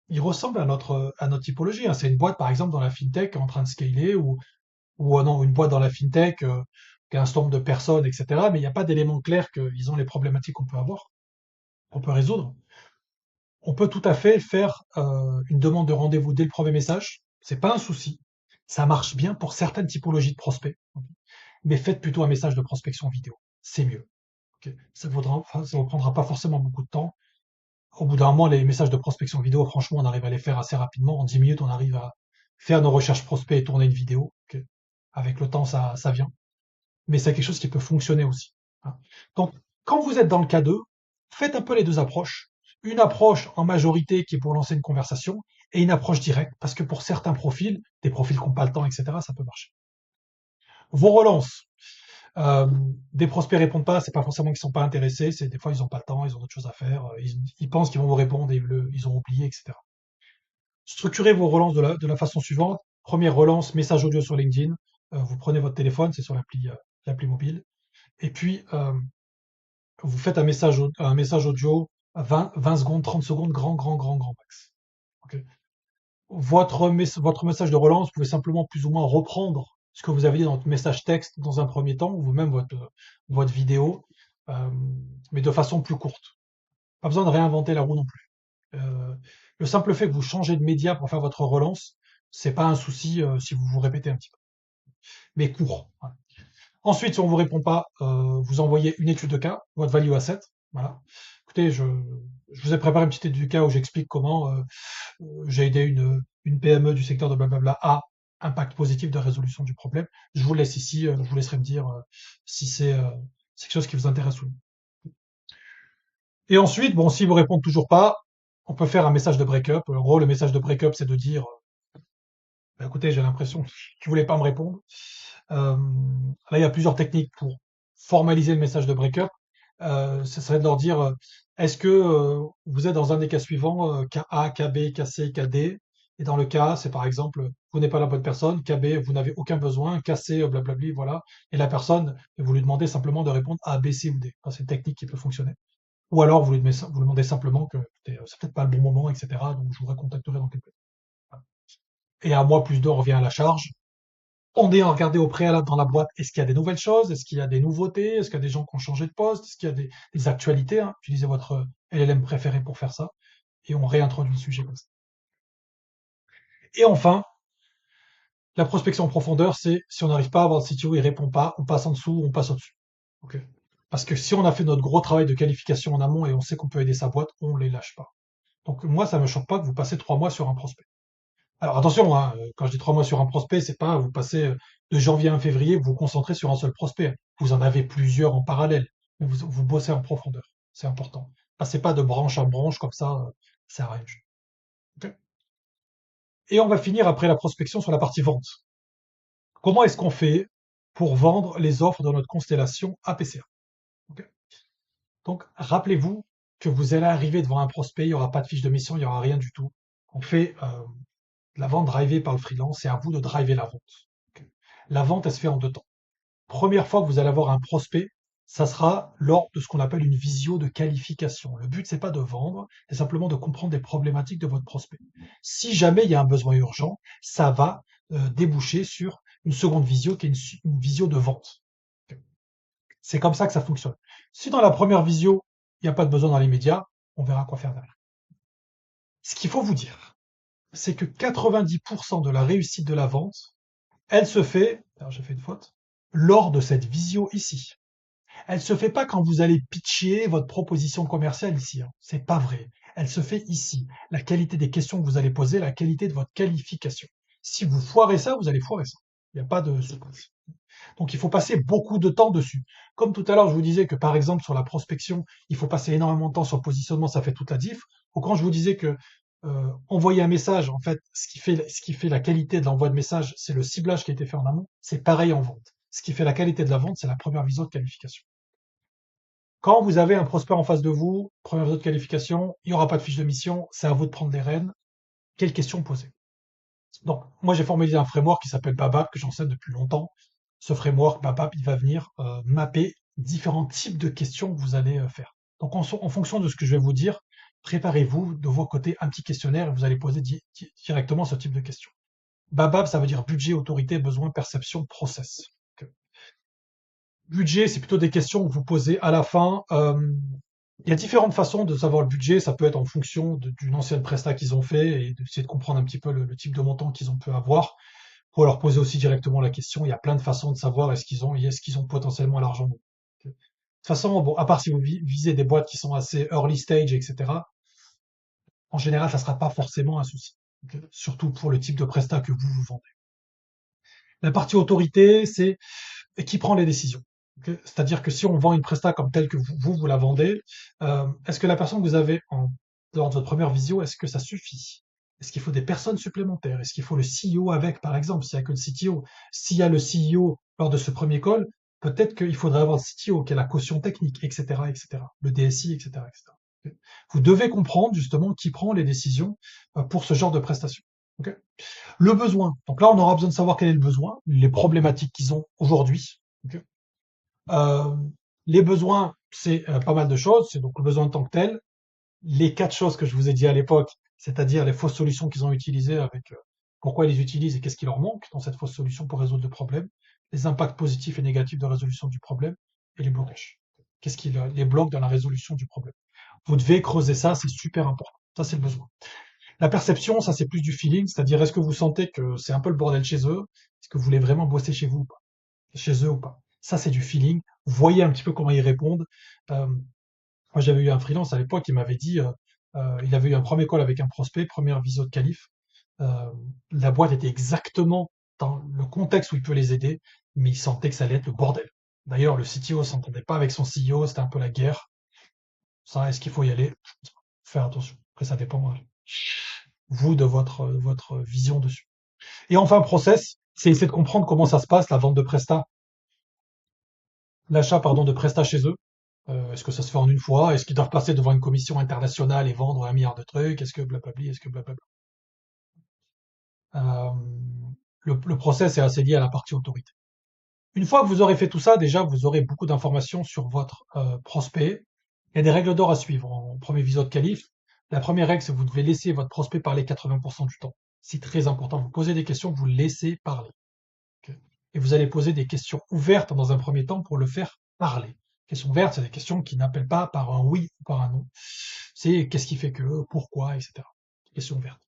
ils ressemblent à notre typologie, hein. C'est une boîte, par exemple, dans la fintech en train de scaler ou non, une boîte dans la fintech qui a un certain nombre de personnes, etc. Mais il n'y a pas d'éléments clairs qu'ils ont les problématiques qu'on peut avoir, qu'on peut résoudre. On peut tout à fait faire une demande de rendez-vous dès le premier message. C'est pas un souci. Ça marche bien pour certaines typologies de prospects. Mais faites plutôt un message de prospection vidéo. C'est mieux. Okay. Enfin, ça vous prendra pas forcément beaucoup de temps. Au bout d'un moment, les messages de prospection vidéo, franchement, on arrive à les faire assez rapidement. En 10 minutes, on arrive à faire nos recherches prospects et tourner une vidéo. Okay. Avec le temps, ça vient. Mais c'est quelque chose qui peut fonctionner aussi, hein. Donc, quand vous êtes dans le cas 2, faites un peu les deux approches. Une approche en majorité qui est pour lancer une conversation et une approche directe, parce que pour certains profils, des profils qui n'ont pas le temps, etc., ça peut marcher. Vos relances, euh, des prospects répondent pas, c'est pas forcément qu'ils sont pas intéressés, c'est des fois ils ont pas le temps, ils ont d'autres choses à faire, ils pensent qu'ils vont vous répondre et ils ont oublié, etc. Structurez vos relances de la façon suivante. Première relance, message audio sur LinkedIn. Vous prenez votre téléphone, c'est sur l'appli mobile. Et puis, vous faites un message audio à 20 secondes, 30 secondes, grand max. Ok. Votre message de relance, vous pouvez simplement plus ou moins reprendre ce que vous aviez dans votre message texte dans un premier temps, ou vous-même votre vidéo, euh, mais de façon plus courte. Pas besoin de réinventer la roue non plus. Le simple fait que vous changez de média pour faire votre relance, c'est pas un souci si vous vous répétez un petit peu, mais court. Voilà. Ensuite, si on vous répond pas, vous envoyez une étude de cas, votre value asset. Voilà. Écoutez, je vous ai préparé une petite étude de cas où j'explique comment j'ai aidé une PME du secteur de blablabla à impact positif de résolution du problème. Je vous laisse ici, je vous laisserai me dire si c'est quelque chose qui vous intéresse ou non. Et ensuite, bon, si vous répondez toujours pas, on peut faire un message de break-up. En gros, le message de break-up, c'est de dire, bah, écoutez, j'ai l'impression que tu voulais pas me répondre. Euh, Là, il y a plusieurs techniques pour formaliser le message de break-up. Ce serait de leur dire, est-ce que vous êtes dans un des cas suivants, cas A, cas B, cas C, cas D, et dans le cas A, c'est par exemple, vous n'êtes pas la bonne personne, cas B, vous n'avez aucun besoin, cas C, blablabli, voilà, et la personne, vous lui demandez simplement de répondre A, B, C ou D. Enfin, c'est une technique qui peut fonctionner. Ou alors, vous lui demandez simplement que écoutez, c'est peut-être pas le bon moment, etc., donc je vous recontacterai dans quelques temps. Et à moi, plus 2, on revient à la charge. On est à regarder au préalable dans la boîte, est-ce qu'il y a des nouvelles choses? Est-ce qu'il y a des nouveautés? Est-ce qu'il y a des gens qui ont changé de poste? Est-ce qu'il y a des actualités, hein? Utilisez votre LLM préféré pour faire ça. Et on réintroduit le sujet comme ça. Et enfin, la prospection en profondeur, c'est si on n'arrive pas à avoir le CTO, il répond pas, on passe en dessous, on passe au-dessus. Ok. Parce que si on a fait notre gros travail de qualification en amont et on sait qu'on peut aider sa boîte, on les lâche pas. Donc moi, ça me choque pas que vous passez 3 mois sur un prospect. Alors attention, hein, quand je dis 3 mois sur un prospect, c'est pas vous passez de janvier à février, vous vous concentrez sur un seul prospect. Vous en avez plusieurs en parallèle, mais vous bossez en profondeur. C'est important. Passez pas de branche à branche comme ça arrange. Ok. Et on va finir après la prospection sur la partie vente. Comment est-ce qu'on fait pour vendre les offres dans notre constellation APCA? Ok. Donc rappelez-vous que vous allez arriver devant un prospect, il n'y aura pas de fiche de mission, il n'y aura rien du tout. On fait la vente drivée par le freelance, c'est à vous de driver la vente. Ok. La vente, elle se fait en deux temps. Première fois que vous allez avoir un prospect, ça sera lors de ce qu'on appelle une visio de qualification. Le but, c'est pas de vendre, c'est simplement de comprendre les problématiques de votre prospect. Si jamais il y a un besoin urgent, ça va déboucher sur une seconde visio qui est une visio de vente. C'est comme ça que ça fonctionne. Si dans la première visio, il n'y a pas de besoin dans les médias, on verra quoi faire derrière. Ce qu'il faut vous dire, c'est que 90% de la réussite de la vente, elle se fait, alors j'ai fait une faute, lors de cette visio ici. Elle se fait pas quand vous allez pitcher votre proposition commerciale ici, hein. C'est pas vrai. Elle se fait ici. La qualité des questions que vous allez poser, la qualité de votre qualification. Si vous foirez ça, vous allez foirer ça. Il n'y a pas de surprise. Donc il faut passer beaucoup de temps dessus. Comme tout à l'heure, je vous disais que par exemple sur la prospection, il faut passer énormément de temps sur le positionnement, ça fait toute la diff. Ou quand je vous disais que envoyer un message, en fait, ce qui fait la qualité de l'envoi de message, c'est le ciblage qui a été fait en amont. C'est pareil en vente. Ce qui fait la qualité de la vente, c'est la première visio de qualification. Quand vous avez un prospect en face de vous, première visio de qualification, il n'y aura pas de fiche de mission, c'est à vous de prendre les rênes. Quelles questions poser? Donc, moi, j'ai formalisé un framework qui s'appelle Babap, que j'enseigne depuis longtemps. Ce framework, Babap, il va venir mapper différents types de questions que vous allez faire. Donc, en fonction de ce que je vais vous dire, préparez-vous de vos côtés un petit questionnaire et vous allez poser directement ce type de questions. Babap, ça veut dire budget, autorité, besoin, perception, process. Ok. Budget, c'est plutôt des questions que vous posez à la fin. Il y a différentes façons de savoir le budget. Ça peut être en fonction d'une ancienne presta qu'ils ont fait et d'essayer de comprendre un petit peu le type de montant qu'ils ont pu avoir. Pour leur poser aussi directement la question. Il y a plein de façons de savoir est-ce qu'ils ont potentiellement l'argent. De toute façon, bon, à part si vous visez des boîtes qui sont assez early stage, etc., en général, ça sera pas forcément un souci. Ok. Surtout pour le type de prestat que vous vendez. La partie autorité, c'est qui prend les décisions. Ok. C'est-à-dire que si on vend une presta comme telle que vous la vendez, est-ce que la personne que vous avez lors de votre première visio, est-ce que ça suffit? Est-ce qu'il faut des personnes supplémentaires? Est-ce qu'il faut le CEO avec, par exemple, s'il n'y a que le CTO? S'il y a le CEO lors de ce premier call, peut-être qu'il faudrait avoir le CTO qui est la caution technique, etc., etc., le DSI, etc., etc. Ok. Vous devez comprendre justement qui prend les décisions pour ce genre de prestation. Ok. Le besoin. Donc là, on aura besoin de savoir quel est le besoin, les problématiques qu'ils ont aujourd'hui. Ok. Euh, les besoins, c'est pas mal de choses. C'est donc le besoin en tant que tel. Les 4 choses que je vous ai dit à l'époque, c'est-à-dire les fausses solutions qu'ils ont utilisées avec pourquoi ils les utilisent et qu'est-ce qui leur manque dans cette fausse solution pour résoudre le problème, les impacts positifs et négatifs de résolution du problème et les blocages. Qu'est-ce qui les bloque dans la résolution du problème? Vous devez creuser ça, c'est super important. Ça, c'est le besoin. La perception, ça c'est plus du feeling, c'est-à-dire est-ce que vous sentez que c'est un peu le bordel chez eux? Est-ce que vous voulez vraiment bosser chez vous ou pas? Chez eux ou pas? Ça c'est du feeling. Voyez un petit peu comment ils répondent. Euh, Moi j'avais eu un freelance à l'époque qui m'avait dit, il avait eu un premier call avec un prospect, première visio de qualif. Euh, la boîte était exactement dans le contexte où il peut les aider, mais il sentait que ça allait être le bordel. D'ailleurs, le CTO s'entendait pas avec son CEO, c'était un peu la guerre. Ça, est-ce qu'il faut y aller? Faire attention. Après, ça dépend, vous, de votre vision dessus. Et enfin, process, c'est essayer de comprendre comment ça se passe, la vente de Presta, l'achat, pardon, de Presta chez eux. Est-ce que ça se fait en une fois? Est-ce qu'ils doivent passer devant une commission internationale et vendre 1 milliard de trucs? Est-ce que blablabli? Est-ce que blablabla? Euh, le process est assez lié à la partie autorité. Une fois que vous aurez fait tout ça, déjà, vous aurez beaucoup d'informations sur votre prospect. Il y a des règles d'or à suivre en premier visio de qualif. La première règle, c'est que vous devez laisser votre prospect parler 80% du temps. C'est très important. Vous posez des questions, vous laissez parler. Ok. Et vous allez poser des questions ouvertes dans un premier temps pour le faire parler. Questions ouvertes, c'est des questions qui n'appellent pas par un oui ou par un non. C'est qu'est-ce qui fait que, pourquoi, etc. Questions ouvertes.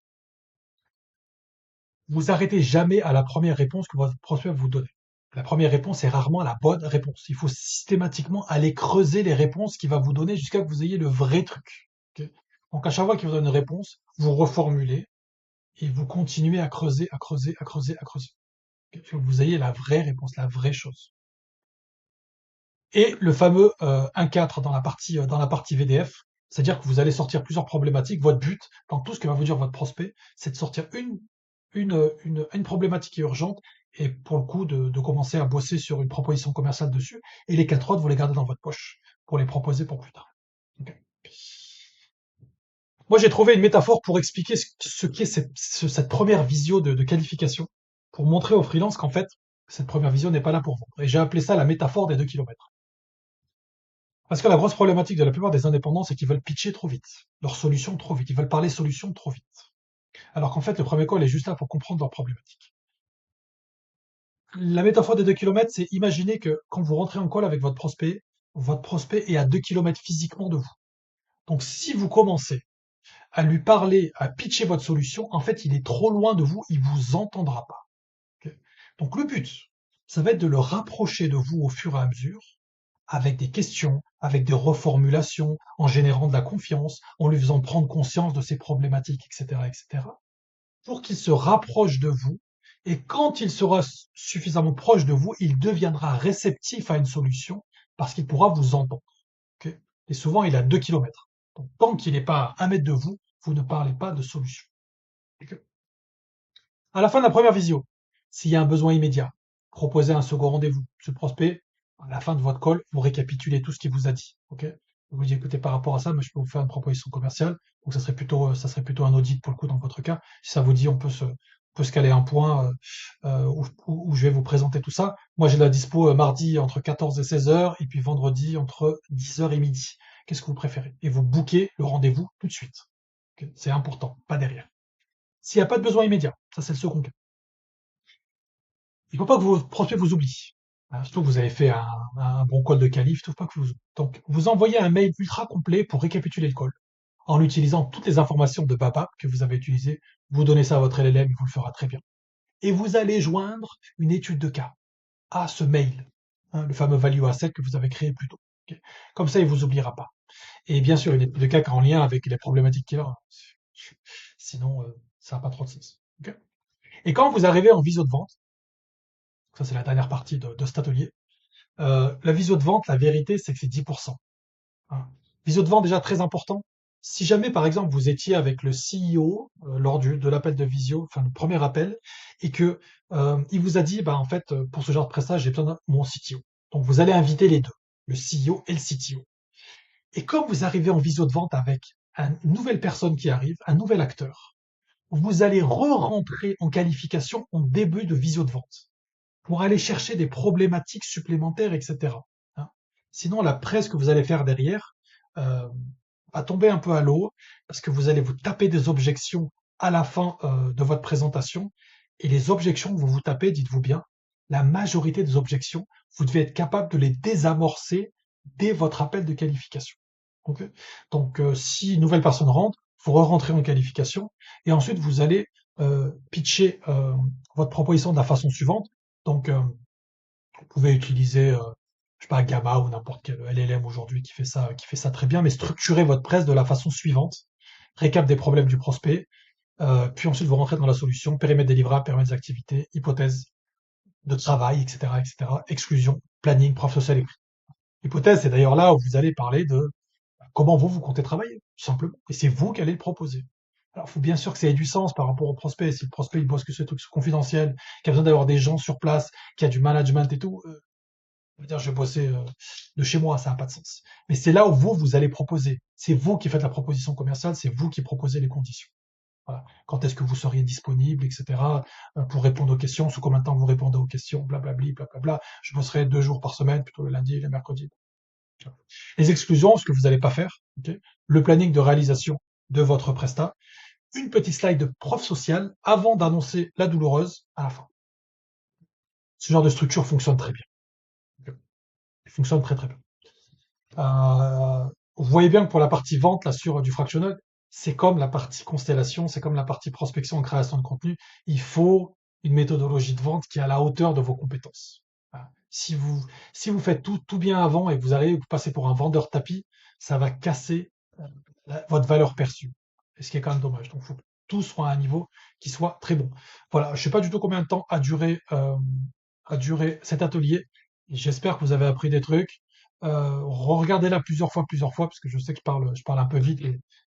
Vous arrêtez jamais à la première réponse que votre prospect va vous donner. La première réponse est rarement la bonne réponse. Il faut systématiquement aller creuser les réponses qu'il va vous donner jusqu'à que vous ayez le vrai truc. Ok. Donc à chaque fois qu'il vous donne une réponse, vous reformulez et vous continuez à creuser, à creuser, à creuser, à creuser. Ok. Jusqu'à que vous ayez la vraie réponse, la vraie chose. Et le fameux 1-4 dans la partie VDF, c'est-à-dire que vous allez sortir plusieurs problématiques. Votre but, dans tout ce que va vous dire votre prospect, c'est de sortir une problématique qui est urgente et pour le coup de commencer à bosser sur une proposition commerciale dessus. Et les 4 autres, vous les gardez dans votre poche pour les proposer pour plus tard. Ok. Moi, j'ai trouvé une métaphore pour expliquer ce qu'est cette première visio de qualification, pour montrer aux freelances qu'en fait, cette première visio n'est pas là pour vendre. Et j'ai appelé ça la métaphore des 2 kilomètres. Parce que la grosse problématique de la plupart des indépendants, c'est qu'ils veulent pitcher trop vite, leurs solutions trop vite, ils veulent parler solutions trop vite. Alors qu'en fait, le premier call est juste là pour comprendre leurs problématiques. La métaphore des 2 kilomètres, c'est imaginer que quand vous rentrez en call avec votre prospect est à 2 kilomètres physiquement de vous. Donc si vous commencez à lui parler, à pitcher votre solution, en fait, il est trop loin de vous, il vous entendra pas. Ok. Donc le but, ça va être de le rapprocher de vous au fur et à mesure, avec des questions, avec des reformulations, en générant de la confiance, en lui faisant prendre conscience de ses problématiques, etc., etc., pour qu'il se rapproche de vous. Et quand il sera suffisamment proche de vous, il deviendra réceptif à une solution parce qu'il pourra vous entendre. Okay. Et souvent, il est à 2 kilomètres. Donc, tant qu'il n'est pas à 1 mètre de vous, vous ne parlez pas de solution. Okay. À la fin de la première visio, s'il y a un besoin immédiat, proposez un second rendez-vous. Ce prospect, à la fin de votre call, vous récapitulez tout ce qu'il vous a dit. Ok. Vous dites, écoutez, par rapport à ça, moi, je peux vous faire une proposition commerciale. Donc, ça serait plutôt un audit pour le coup dans votre cas. Si ça vous dit, on peut se caler un point où je vais vous présenter tout ça. Moi, j'ai la dispo mardi entre 14 et 16 heures et puis vendredi entre 10 heures et midi. Qu'est-ce que vous préférez? Et vous booquez le rendez-vous tout de suite. Okay. C'est important, pas derrière. S'il n'y a pas de besoin immédiat, ça c'est le second cas. Il ne faut pas que vos prospects vous oublient. Surtout que vous avez fait un bon call de qualif, il ne faut pas que vous. Donc, vous envoyez un mail ultra complet pour récapituler le call, en utilisant toutes les informations de Baba que vous avez utilisées. Vous donnez ça à votre LLM, il vous le fera très bien. Et vous allez joindre une étude de cas à ce mail, le fameux value asset que vous avez créé plus tôt. Okay. Comme ça, il vous oubliera pas. Et bien sûr, une étude de cas en lien avec les problématiques qu'il a. Sinon, ça n'a pas trop de sens. Okay. Et quand vous arrivez en visio de vente, ça c'est la dernière partie de cet atelier, la visio de vente, la vérité, c'est que c'est 10%. Hein. Visio de vente déjà très important. Si jamais, par exemple, vous étiez avec le CEO lors de l'appel de visio, enfin le premier appel, et que il vous a dit, bah en fait, pour ce genre de prestation, j'ai besoin de mon CTO. Donc vous allez inviter les deux, le CEO et le CTO. Et comme vous arrivez en visio de vente avec une nouvelle personne qui arrive, un nouvel acteur, vous allez re-rentrer en qualification en début de visio de vente pour aller chercher des problématiques supplémentaires, etc. Hein. Sinon, la presse que vous allez faire derrière va tomber un peu à l'eau parce que vous allez vous taper des objections à la fin de votre présentation. Et les objections que vous vous tapez, dites-vous bien, la majorité des objections, vous devez être capable de les désamorcer dès votre appel de qualification. Okay. Donc, si une nouvelle personne rentre, vous re-rentrez en qualification et ensuite vous allez pitcher votre proposition de la façon suivante. Donc, vous pouvez utiliser, je sais pas, Gamma ou n'importe quel LLM aujourd'hui qui fait ça très bien, mais structurez votre presse de la façon suivante. Récap des problèmes du prospect, puis ensuite vous rentrez dans la solution, périmètre délivrable, périmètre des activités, hypothèse de travail, etc., etc., exclusion, planning, preuve sociale écrite. Hypothèse, c'est d'ailleurs là où vous allez parler de comment vous comptez travailler, tout simplement. Et c'est vous qui allez le proposer. Alors, il faut bien sûr que ça ait du sens par rapport au prospect. Si le prospect, il bosse que ce truc confidentiel, qui a besoin d'avoir des gens sur place, qui a du management et tout, je veux dire, je vais bosser de chez moi, ça n'a pas de sens. Mais c'est là où vous allez proposer. C'est vous qui faites la proposition commerciale, c'est vous qui proposez les conditions. Voilà. Quand est-ce que vous seriez disponible, etc., pour répondre aux questions, sous combien de temps vous répondez aux questions, blablabli, blablabla. Je bosserai 2 jours par semaine, plutôt le lundi et le mercredi. Les exclusions, ce que vous n'allez pas faire, okay, le planning de réalisation de votre prestat, une petite slide de prof social avant d'annoncer la douloureuse à la fin. Ce genre de structure fonctionne très bien. Il fonctionne très très bien. Vous voyez bien que pour la partie vente là sur du fractional, c'est comme la partie constellation, c'est comme la partie prospection et création de contenu. Il faut une méthodologie de vente qui est à la hauteur de vos compétences. Voilà. Si vous faites tout bien avant et que vous arrivez, vous passez pour un vendeur de tapis, ça va casser votre valeur perçue. Et ce qui est quand même dommage. Donc, il faut que tout soit à un niveau qui soit très bon. Voilà, je sais pas du tout combien de temps a duré cet atelier. J'espère que vous avez appris des trucs. Regardez-la plusieurs fois, parce que je sais que je parle un peu vite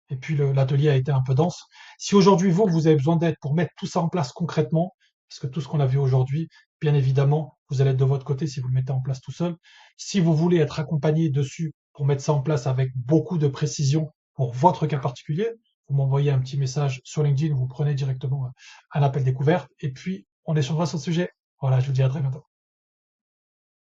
et puis l'atelier a été un peu dense. Si aujourd'hui, vous avez besoin d'aide pour mettre tout ça en place concrètement, parce que tout ce qu'on a vu aujourd'hui, bien évidemment, vous allez être de votre côté si vous le mettez en place tout seul. Si vous voulez être accompagné dessus pour mettre ça en place avec beaucoup de précision pour votre cas particulier, vous m'envoyez un petit message sur LinkedIn, vous prenez directement un appel découverte et puis on échangera sur ce sujet. Voilà, je vous dis à très bientôt.